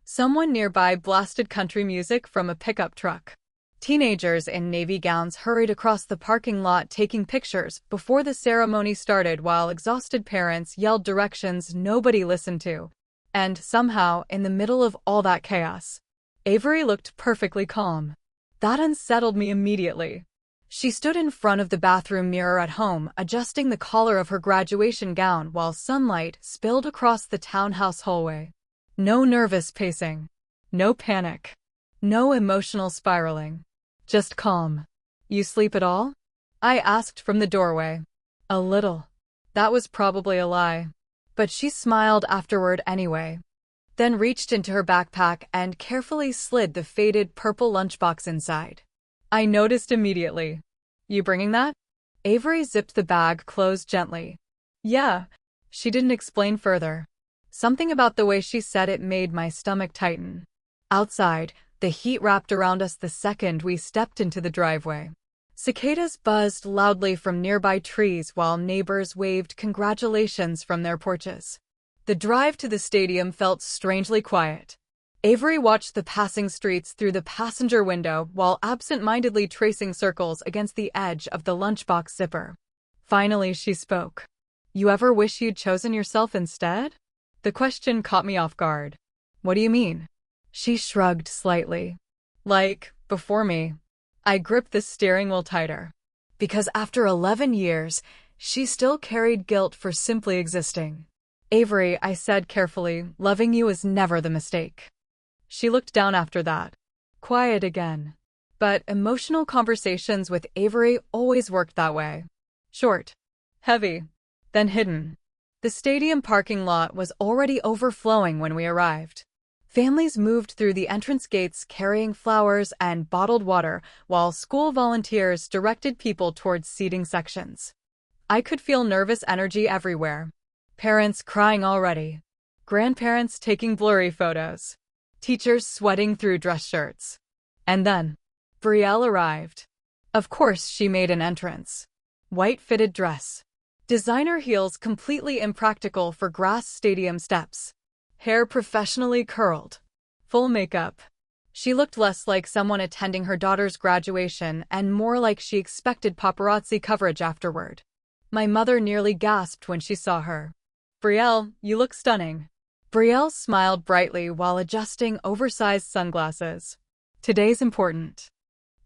Someone nearby blasted country music from a pickup truck. Teenagers in navy gowns hurried across the parking lot taking pictures before the ceremony started, while exhausted parents yelled directions nobody listened to. And somehow, in the middle of all that chaos, Avery looked perfectly calm. That unsettled me immediately. She stood in front of the bathroom mirror at home, adjusting the collar of her graduation gown while sunlight spilled across the townhouse hallway. No nervous pacing. No panic. No emotional spiraling. Just calm. "You sleep at all?" I asked from the doorway. "A little." That was probably a lie. But she smiled afterward anyway. Then reached into her backpack and carefully slid the faded purple lunchbox inside. I noticed immediately. "You bringing that?" Avery zipped the bag closed gently. "Yeah." She didn't explain further. Something about the way she said it made my stomach tighten. Outside, the heat wrapped around us the second we stepped into the driveway. Cicadas buzzed loudly from nearby trees while neighbors waved congratulations from their porches. The drive to the stadium felt strangely quiet. Avery watched the passing streets through the passenger window while absent-mindedly tracing circles against the edge of the lunchbox zipper. Finally, she spoke. "You ever wish you'd chosen yourself instead?" The question caught me off guard. "What do you mean?" She shrugged slightly. "Like, before me." I gripped the steering wheel tighter. Because after 11 years, she still carried guilt for simply existing. "Avery," I said carefully, "loving you is never the mistake." She looked down after that. Quiet again. But emotional conversations with Avery always worked that way. Short. Heavy. Then hidden. The stadium parking lot was already overflowing when we arrived. Families moved through the entrance gates carrying flowers and bottled water, while school volunteers directed people towards seating sections. I could feel nervous energy everywhere. Parents crying already. Grandparents taking blurry photos. Teachers sweating through dress shirts. And then, Brielle arrived. Of course, she made an entrance. White fitted dress. Designer heels completely impractical for grass stadium steps. Hair professionally curled. Full makeup. She looked less like someone attending her daughter's graduation and more like she expected paparazzi coverage afterward. My mother nearly gasped when she saw her. "Brielle, you look stunning." Brielle smiled brightly while adjusting oversized sunglasses. "Today's important."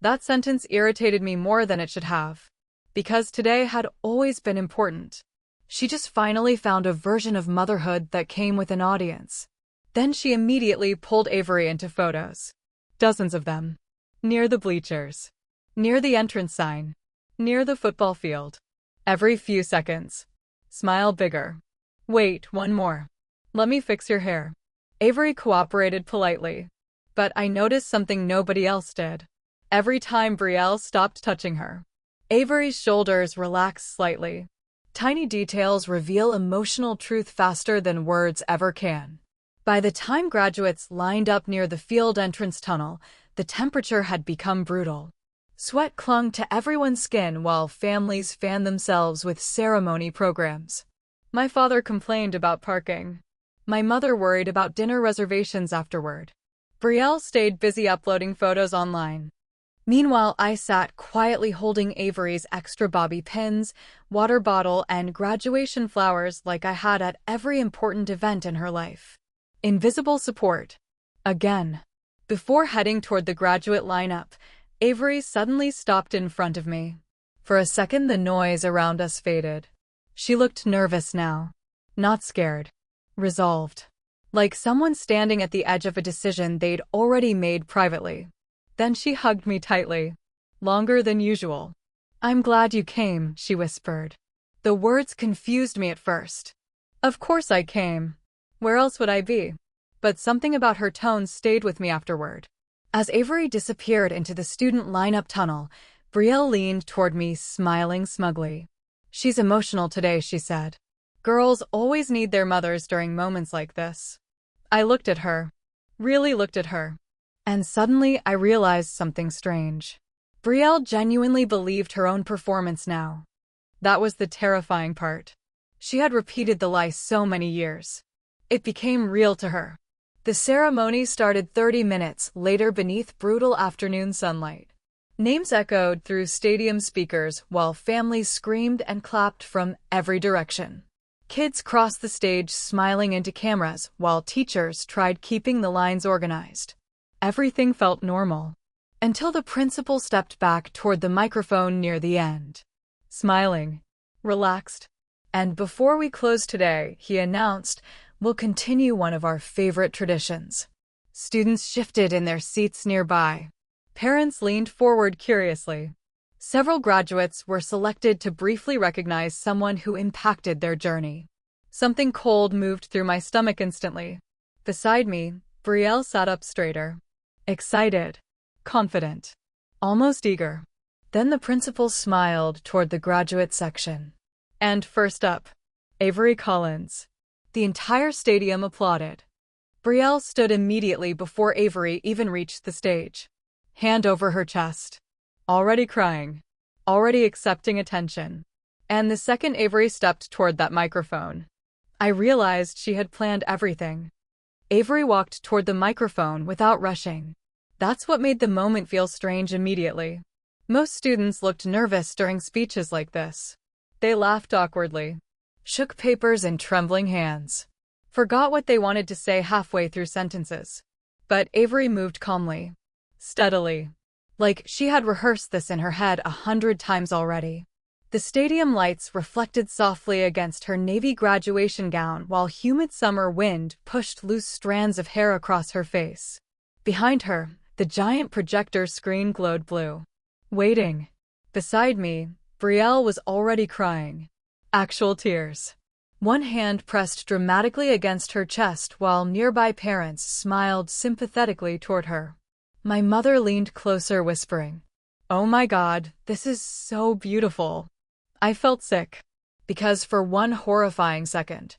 That sentence irritated me more than it should have. Because today had always been important. She just finally found a version of motherhood that came with an audience. Then she immediately pulled Avery into photos. Dozens of them. Near the bleachers. Near the entrance sign. Near the football field. Every few seconds. Smile bigger. "Wait, one more. Let me fix your hair." Avery cooperated politely. But I noticed something nobody else did. Every time Brielle stopped touching her, Avery's shoulders relaxed slightly. Tiny details reveal emotional truth faster than words ever can. By the time graduates lined up near the field entrance tunnel, the temperature had become brutal. Sweat clung to everyone's skin while families fanned themselves with ceremony programs. My father complained about parking. My mother worried about dinner reservations afterward. Brielle stayed busy uploading photos online. Meanwhile, I sat quietly holding Avery's extra bobby pins, water bottle, and graduation flowers like I had at every important event in her life. Invisible support. Again. Before heading toward the graduate lineup, Avery suddenly stopped in front of me. For a second, the noise around us faded. She looked nervous now. Not scared. Resolved. Like someone standing at the edge of a decision they'd already made privately. Then she hugged me tightly. Longer than usual. "I'm glad you came," she whispered. The words confused me at first. Of course I came. Where else would I be? But something about her tone stayed with me afterward. As Avery disappeared into the student lineup tunnel, Brielle leaned toward me, smiling smugly. "She's emotional today," she said. "Girls always need their mothers during moments like this." I looked at her. Really looked at her. And suddenly I realized something strange. Brielle genuinely believed her own performance now. That was the terrifying part. She had repeated the lie so many years. It became real to her. The ceremony started 30 minutes later beneath brutal afternoon sunlight. Names echoed through stadium speakers while families screamed and clapped from every direction. Kids crossed the stage smiling into cameras while teachers tried keeping the lines organized. Everything felt normal. Until the principal stepped back toward the microphone near the end. Smiling. Relaxed. "And before we close today," he announced, "we'll continue one of our favorite traditions." Students shifted in their seats nearby. Parents leaned forward curiously. Several graduates were selected to briefly recognize someone who impacted their journey. Something cold moved through my stomach instantly. Beside me, Brielle sat up straighter. Excited. Confident. Almost eager. Then the principal smiled toward the graduate section. And first up, Avery Collins. The entire stadium applauded. Brielle stood immediately before Avery even reached the stage. Hand over her chest. Already crying. Already accepting attention. And the second Avery stepped toward that microphone, I realized she had planned everything. Avery walked toward the microphone without rushing. That's what made the moment feel strange immediately. Most students looked nervous during speeches like this. They laughed awkwardly, shook papers in trembling hands, forgot what they wanted to say halfway through sentences. But Avery moved calmly, steadily, like she had rehearsed this in her head 100 times already. The stadium lights reflected softly against her navy graduation gown while humid summer wind pushed loose strands of hair across her face. Behind her, the giant projector screen glowed blue. Waiting. Beside me, Brielle was already crying. Actual tears. One hand pressed dramatically against her chest while nearby parents smiled sympathetically toward her. My mother leaned closer, whispering, "Oh my God, this is so beautiful." I felt sick. Because for one horrifying second,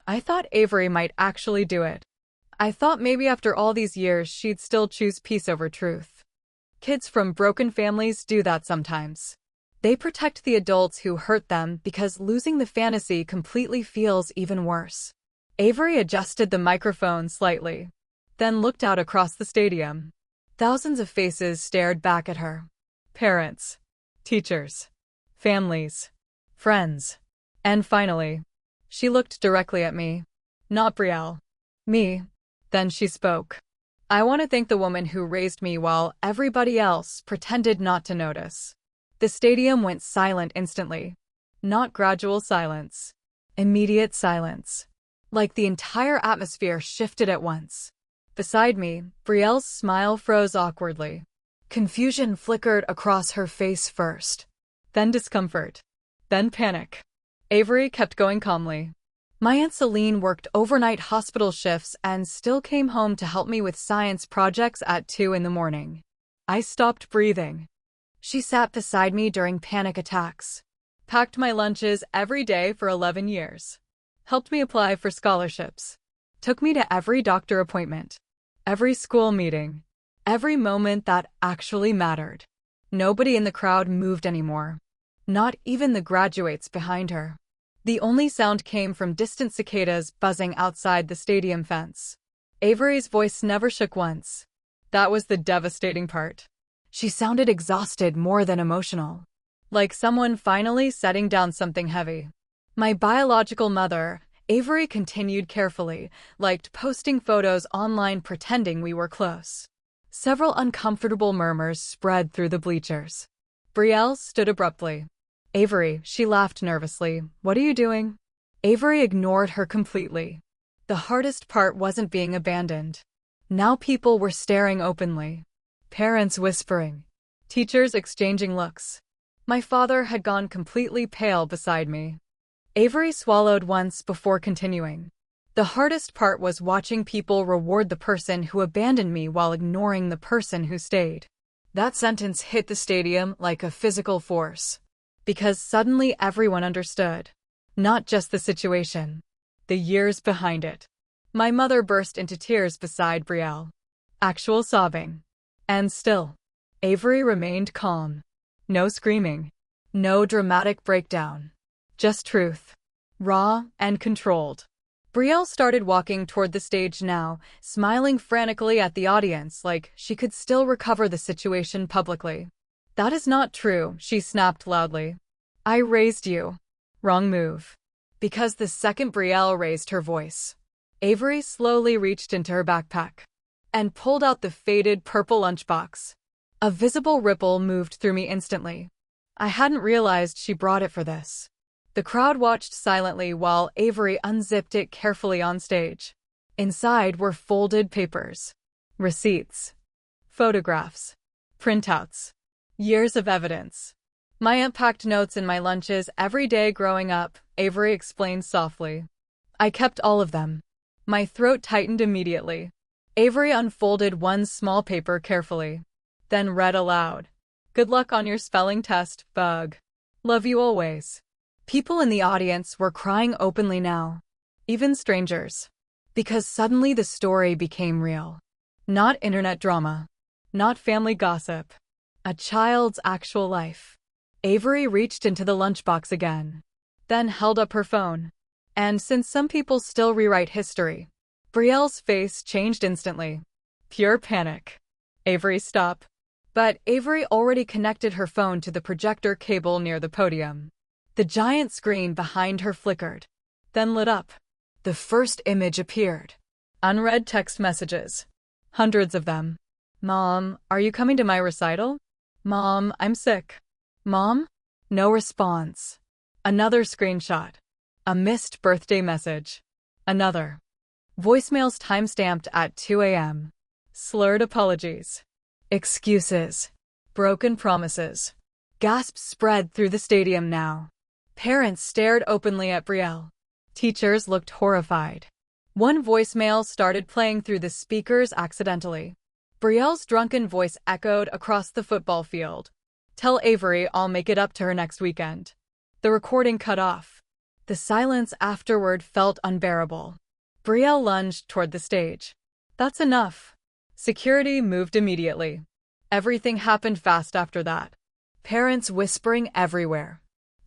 I thought Avery might actually do it. I thought maybe after all these years she'd still choose peace over truth. Kids from broken families do that sometimes. They protect the adults who hurt them because losing the fantasy completely feels even worse. Avery adjusted the microphone slightly, then looked out across the stadium. Thousands of faces stared back at her. Parents, teachers, families, friends. And finally, she looked directly at me. Not Brielle. Me. Then she spoke. "I want to thank the woman who raised me while everybody else pretended not to notice." The stadium went silent instantly. Not gradual silence. Immediate silence. Like the entire atmosphere shifted at once. Beside me, Brielle's smile froze awkwardly. Confusion flickered across her face first. Then discomfort. Then panic. Avery kept going calmly. My Aunt Selene worked overnight hospital shifts and still came home to help me with science projects at 2 in the morning. I stopped breathing. She sat beside me during panic attacks. Packed my lunches every day for 11 years. Helped me apply for scholarships. Took me to every doctor appointment. Every school meeting. Every moment that actually mattered. Nobody in the crowd moved anymore. Not even the graduates behind her. The only sound came from distant cicadas buzzing outside the stadium fence. Avery's voice never shook once. That was the devastating part. She sounded exhausted more than emotional. Like someone finally setting down something heavy. My biological mother, Avery continued carefully, liked posting photos online pretending we were close. Several uncomfortable murmurs spread through the bleachers. Brielle stood abruptly. Avery, she laughed nervously. What are you doing? Avery ignored her completely. The hardest part wasn't being abandoned. Now people were staring openly. Parents whispering. Teachers exchanging looks. My father had gone completely pale beside me. Avery swallowed once before continuing. The hardest part was watching people reward the person who abandoned me while ignoring the person who stayed. That sentence hit the stadium like a physical force. Because suddenly everyone understood. Not just the situation. The years behind it. My mother burst into tears beside Brielle. Actual sobbing. And still, Avery remained calm. No screaming. No dramatic breakdown. Just truth. Raw and controlled. Brielle started walking toward the stage now, smiling frantically at the audience like she could still recover the situation publicly. That is not true, she snapped loudly. I raised you. Wrong move. Because the second Brielle raised her voice, Avery slowly reached into her backpack and pulled out the faded purple lunchbox. A visible ripple moved through me instantly. I hadn't realized she brought it for this. The crowd watched silently while Avery unzipped it carefully on stage. Inside were folded papers, receipts, photographs, printouts, years of evidence. My aunt packed notes in my lunches every day growing up, Avery explained softly. I kept all of them. My throat tightened immediately. Avery unfolded one small paper carefully, then read aloud. Good luck on your spelling test, bug. Love you always. People in the audience were crying openly now, even strangers, because suddenly the story became real. Not internet drama, not family gossip, a child's actual life. Avery reached into the lunchbox again, then held up her phone. And since some people still rewrite history, Brielle's face changed instantly. Pure panic. Avery, stop. But Avery already connected her phone to the projector cable near the podium. The giant screen behind her flickered, then lit up. The first image appeared. Unread text messages. Hundreds of them. Mom, are you coming to my recital? Mom, I'm sick. Mom? No response. Another screenshot. A missed birthday message. Another. Voicemails timestamped at 2 a.m. Slurred apologies. Excuses. Broken promises. Gasps spread through the stadium now. Parents stared openly at Brielle. Teachers looked horrified. One voicemail started playing through the speakers accidentally. Brielle's drunken voice echoed across the football field. Tell Avery I'll make it up to her next weekend. The recording cut off. The silence afterward felt unbearable. Brielle lunged toward the stage. That's enough. Security moved immediately. Everything happened fast after that. Parents whispering everywhere.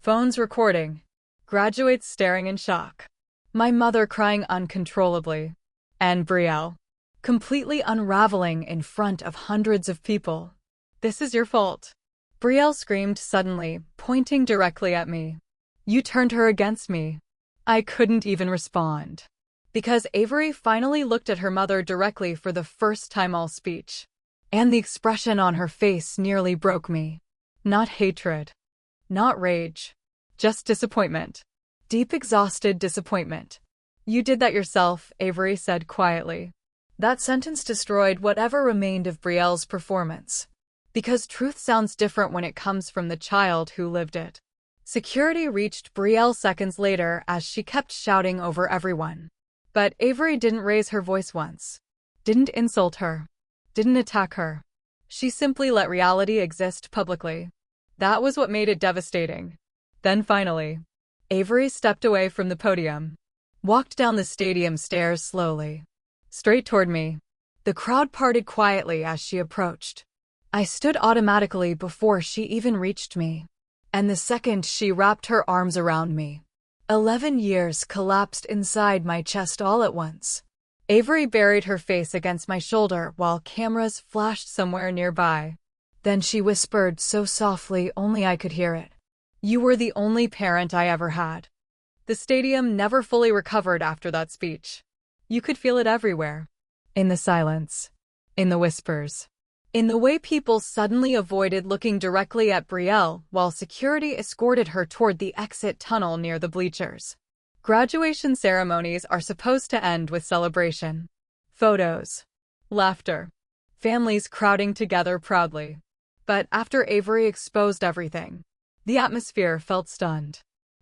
Phones recording. Graduates staring in shock. My mother crying uncontrollably. And Brielle, completely unraveling in front of hundreds of people. This is your fault. Brielle screamed suddenly, pointing directly at me. You turned her against me. I couldn't even respond. Because Avery finally looked at her mother directly for the first time all speech. And the expression on her face nearly broke me. Not hatred. Not rage. Just disappointment. Deep, exhausted disappointment. You did that yourself, Avery said quietly. That sentence destroyed whatever remained of Brielle's performance. Because truth sounds different when it comes from the child who lived it. Security reached Brielle seconds later as she kept shouting over everyone. But Avery didn't raise her voice once. Didn't insult her. Didn't attack her. She simply let reality exist publicly. That was what made it devastating. Then finally, Avery stepped away from the podium. Walked down the stadium stairs slowly. Straight toward me. The crowd parted quietly as she approached. I stood automatically before she even reached me. And the second she wrapped her arms around me, 11 years collapsed inside my chest all at once. Avery buried her face against my shoulder while cameras flashed somewhere nearby. Then she whispered so softly only I could hear it. You were the only parent I ever had. The stadium never fully recovered after that speech. You could feel it everywhere. In the silence. In the whispers. In the way people suddenly avoided looking directly at Brielle while security escorted her toward the exit tunnel near the bleachers. Graduation ceremonies are supposed to end with celebration. Photos. Laughter. Families crowding together proudly. But after Avery exposed everything, the atmosphere felt stunned.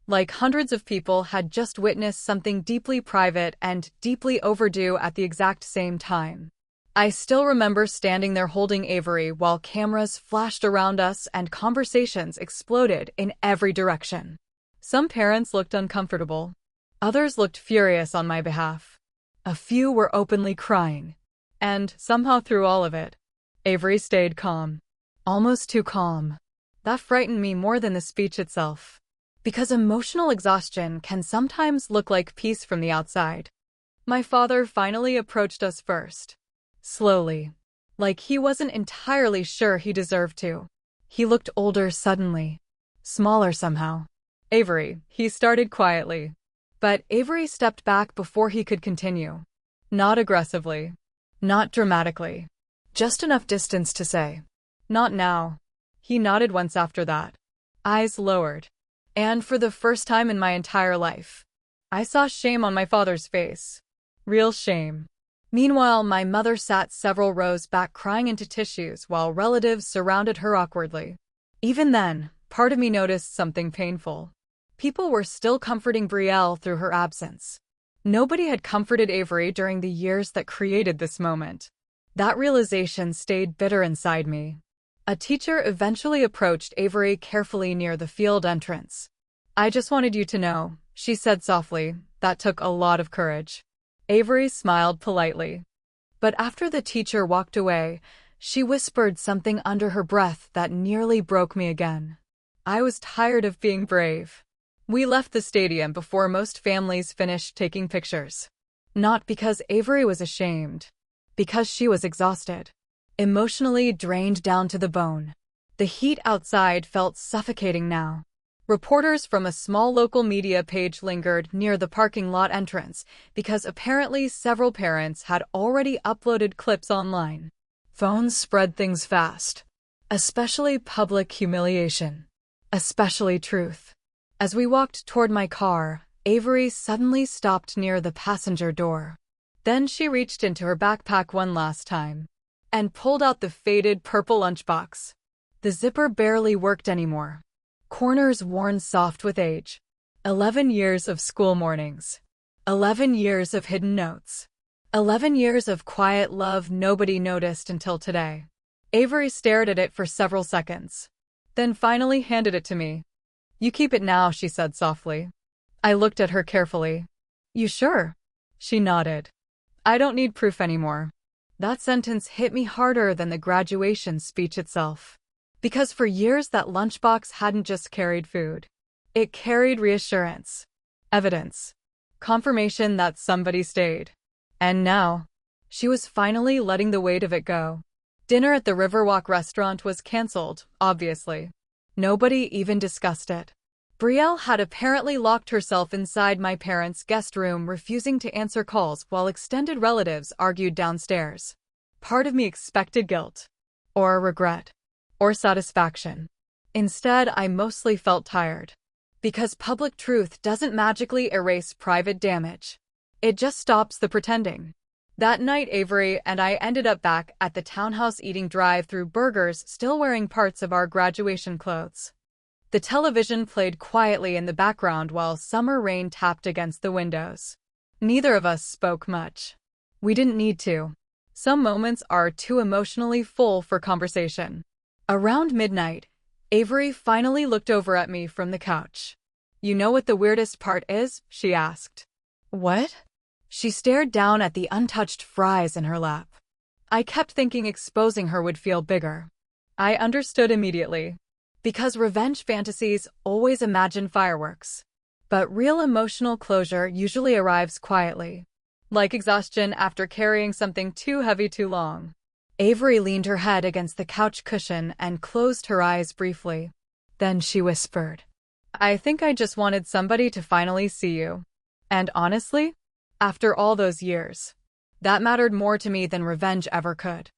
Like hundreds of people had just witnessed something deeply private and deeply overdue at the exact same time. I still remember standing there holding Avery while cameras flashed around us and conversations exploded in every direction. Some parents looked uncomfortable. Others looked furious on my behalf. A few were openly crying. And, somehow through all of it, Avery stayed calm. Almost too calm. That frightened me more than the speech itself. Because emotional exhaustion can sometimes look like peace from the outside. My father finally approached us first. Slowly. Like he wasn't entirely sure he deserved to. He looked older suddenly. Smaller somehow. Avery, he started quietly. But Avery stepped back before he could continue. Not aggressively. Not dramatically. Just enough distance to say, "Not now." He nodded once after that. Eyes lowered. And for the first time in my entire life, I saw shame on my father's face. Real shame. Meanwhile, my mother sat several rows back crying into tissues while relatives surrounded her awkwardly. Even then, part of me noticed something painful. People were still comforting Brielle through her absence. Nobody had comforted Avery during the years that created this moment. That realization stayed bitter inside me. A teacher eventually approached Avery carefully near the field entrance. "I just wanted you to know," she said softly. "That took a lot of courage." Avery smiled politely. But after the teacher walked away, she whispered something under her breath that nearly broke me again. I was tired of being brave. We left the stadium before most families finished taking pictures. Not because Avery was ashamed. Because she was exhausted. Emotionally drained down to the bone. The heat outside felt suffocating now. Reporters from a small local media page lingered near the parking lot entrance because apparently several parents had already uploaded clips online. Phones spread things fast. Especially public humiliation. Especially truth. As we walked toward my car, Avery suddenly stopped near the passenger door. Then she reached into her backpack one last time and pulled out the faded purple lunchbox. The zipper barely worked anymore. Corners worn soft with age. 11 years of school mornings. 11 years of hidden notes. 11 years of quiet love nobody noticed until today. Avery stared at it for several seconds. Then finally handed it to me. "You keep it now," she said softly. I looked at her carefully. "You sure?" She nodded. "I don't need proof anymore." That sentence hit me harder than the graduation speech itself. Because for years that lunchbox hadn't just carried food. It carried reassurance. Evidence. Confirmation that somebody stayed. And now, she was finally letting the weight of it go. Dinner at the Riverwalk restaurant was cancelled, obviously. Nobody even discussed it. Brielle had apparently locked herself inside my parents' guest room, refusing to answer calls while extended relatives argued downstairs. Part of me expected guilt. Or regret. Or satisfaction. Instead, I mostly felt tired. Because public truth doesn't magically erase private damage. It just stops the pretending. That night, Avery and I ended up back at the townhouse eating drive-through burgers, still wearing parts of our graduation clothes. The television played quietly in the background while summer rain tapped against the windows. Neither of us spoke much. We didn't need to. Some moments are too emotionally full for conversation. Around midnight, Avery finally looked over at me from the couch. "You know what the weirdest part is?" she asked. "What?" She stared down at the untouched fries in her lap. I kept thinking exposing her would feel bigger. I understood immediately. Because revenge fantasies always imagine fireworks. But real emotional closure usually arrives quietly. Like exhaustion after carrying something too heavy too long. Avery leaned her head against the couch cushion and closed her eyes briefly. Then she whispered, "I think I just wanted somebody to finally see you. And honestly, after all those years, that mattered more to me than revenge ever could."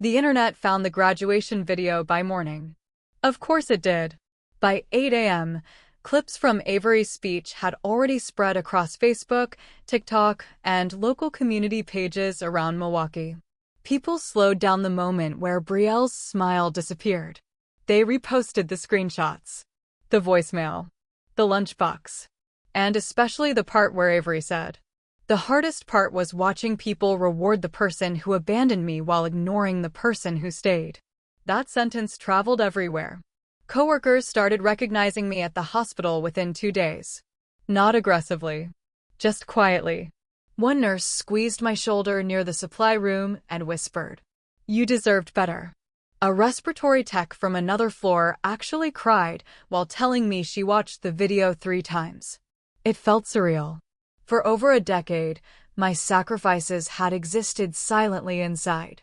The internet found the graduation video by morning. Of course it did. By 8 a.m., clips from Avery's speech had already spread across Facebook, TikTok, and local community pages around Milwaukee. People slowed down the moment where Brielle's smile disappeared. They reposted the screenshots, the voicemail, the lunchbox, and especially the part where Avery said, "The hardest part was watching people reward the person who abandoned me while ignoring the person who stayed." That sentence traveled everywhere. Coworkers started recognizing me at the hospital within 2 days. Not aggressively, just quietly. One nurse squeezed my shoulder near the supply room and whispered, "You deserved better." A respiratory tech from another floor actually cried while telling me she watched the video 3 times. It felt surreal. For over a decade, my sacrifices had existed silently inside.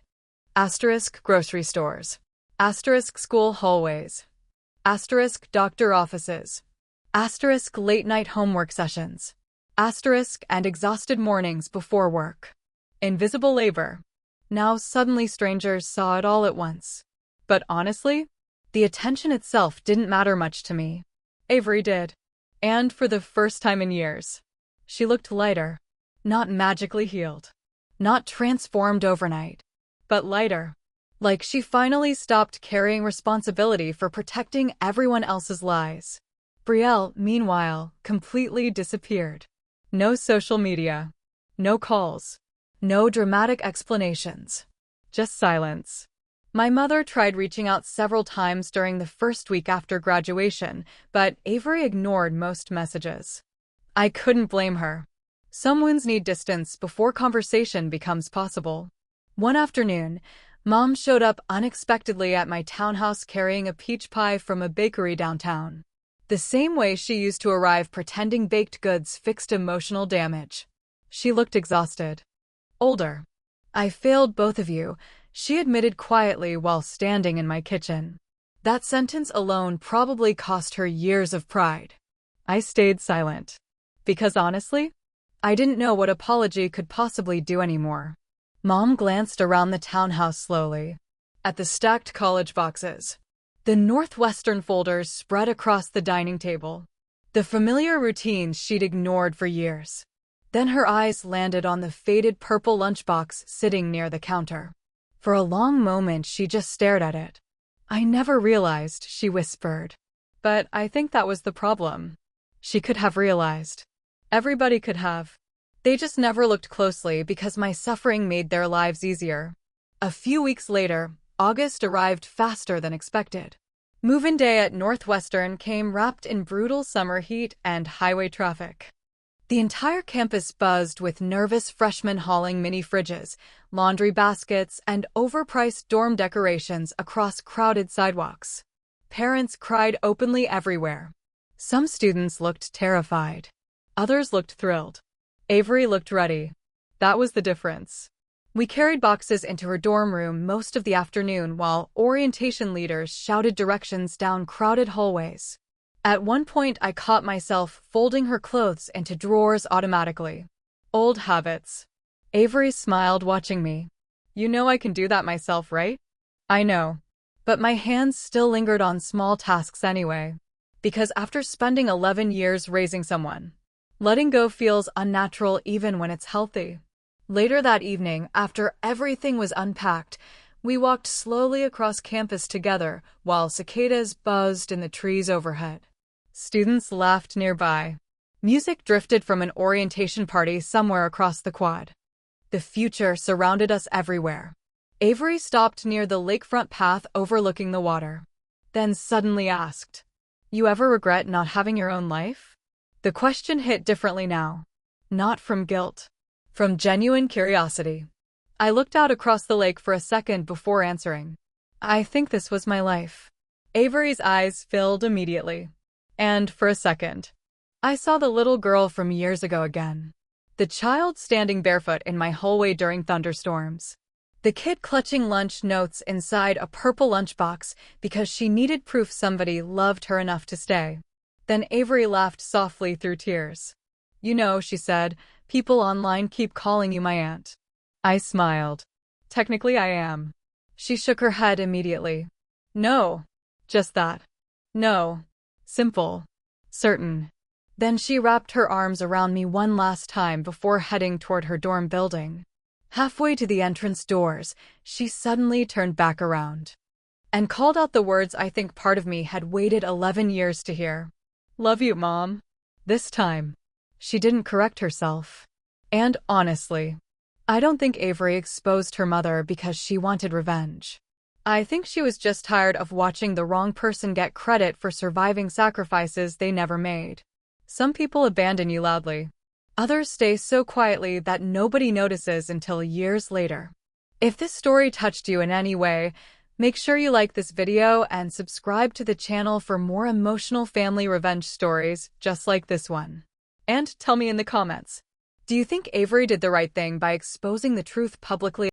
Asterisk grocery stores. Asterisk school hallways. Asterisk doctor offices. Asterisk late-night homework sessions. Asterisk and exhausted mornings before work. Invisible labor. Now suddenly strangers saw it all at once. But honestly, the attention itself didn't matter much to me. Avery did. And for the first time in years, she looked lighter. Not magically healed. Not transformed overnight. But lighter. Like she finally stopped carrying responsibility for protecting everyone else's lies. Brielle, meanwhile, completely disappeared. No social media. No calls. No dramatic explanations. Just silence. My mother tried reaching out several times during the first week after graduation, but Avery ignored most messages. I couldn't blame her. Some wounds need distance before conversation becomes possible. One afternoon, Mom showed up unexpectedly at my townhouse carrying a peach pie from a bakery downtown. The same way she used to arrive pretending baked goods fixed emotional damage. She looked exhausted. Older. "I failed both of you," she admitted quietly while standing in my kitchen. That sentence alone probably cost her years of pride. I stayed silent. Because honestly, I didn't know what apology could possibly do anymore. Mom glanced around the townhouse slowly. At the stacked college boxes. The Northwestern folders spread across the dining table. The familiar routines she'd ignored for years. Then her eyes landed on the faded purple lunchbox sitting near the counter. For a long moment she just stared at it. "I never realized," she whispered. But I think that was the problem. She could have realized. Everybody could have. They just never looked closely because my suffering made their lives easier. A few weeks later, August arrived faster than expected. Move-in day at Northwestern came wrapped in brutal summer heat and highway traffic. The entire campus buzzed with nervous freshmen hauling mini fridges, laundry baskets, and overpriced dorm decorations across crowded sidewalks. Parents cried openly everywhere. Some students looked terrified. Others looked thrilled. Avery looked ready. That was the difference. We carried boxes into her dorm room most of the afternoon while orientation leaders shouted directions down crowded hallways. At one point, I caught myself folding her clothes into drawers automatically. Old habits. Avery smiled, watching me. "You know I can do that myself, right?" "I know." But my hands still lingered on small tasks anyway. Because after spending 11 years raising someone, letting go feels unnatural even when it's healthy. Later that evening, after everything was unpacked, we walked slowly across campus together while cicadas buzzed in the trees overhead. Students laughed nearby. Music drifted from an orientation party somewhere across the quad. The future surrounded us everywhere. Avery stopped near the lakefront path overlooking the water. Then suddenly asked, "You ever regret not having your own life?" The question hit differently now. Not from guilt. From genuine curiosity. I looked out across the lake for a second before answering. "I think this was my life." Avery's eyes filled immediately. And for a second, I saw the little girl from years ago again. The child standing barefoot in my hallway during thunderstorms. The kid clutching lunch notes inside a purple lunchbox because she needed proof somebody loved her enough to stay. Then Avery laughed softly through tears. "You know," she said, "people online keep calling you my aunt." I smiled. "Technically I am." She shook her head immediately. No. Just that. No. Simple. Certain. Then she wrapped her arms around me one last time before heading toward her dorm building. Halfway to the entrance doors, she suddenly turned back around and called out the words I think part of me had waited 11 years to hear. Love you, Mom. This time, she didn't correct herself. And honestly, I don't think Avery exposed her mother because she wanted revenge. I think she was just tired of watching the wrong person get credit for surviving sacrifices they never made. Some people abandon you loudly. Others stay so quietly that nobody notices until years later. If this story touched you in any way, make sure you like this video and subscribe to the channel for more emotional family revenge stories just like this one. And tell me in the comments, do you think Avery did the right thing by exposing the truth publicly?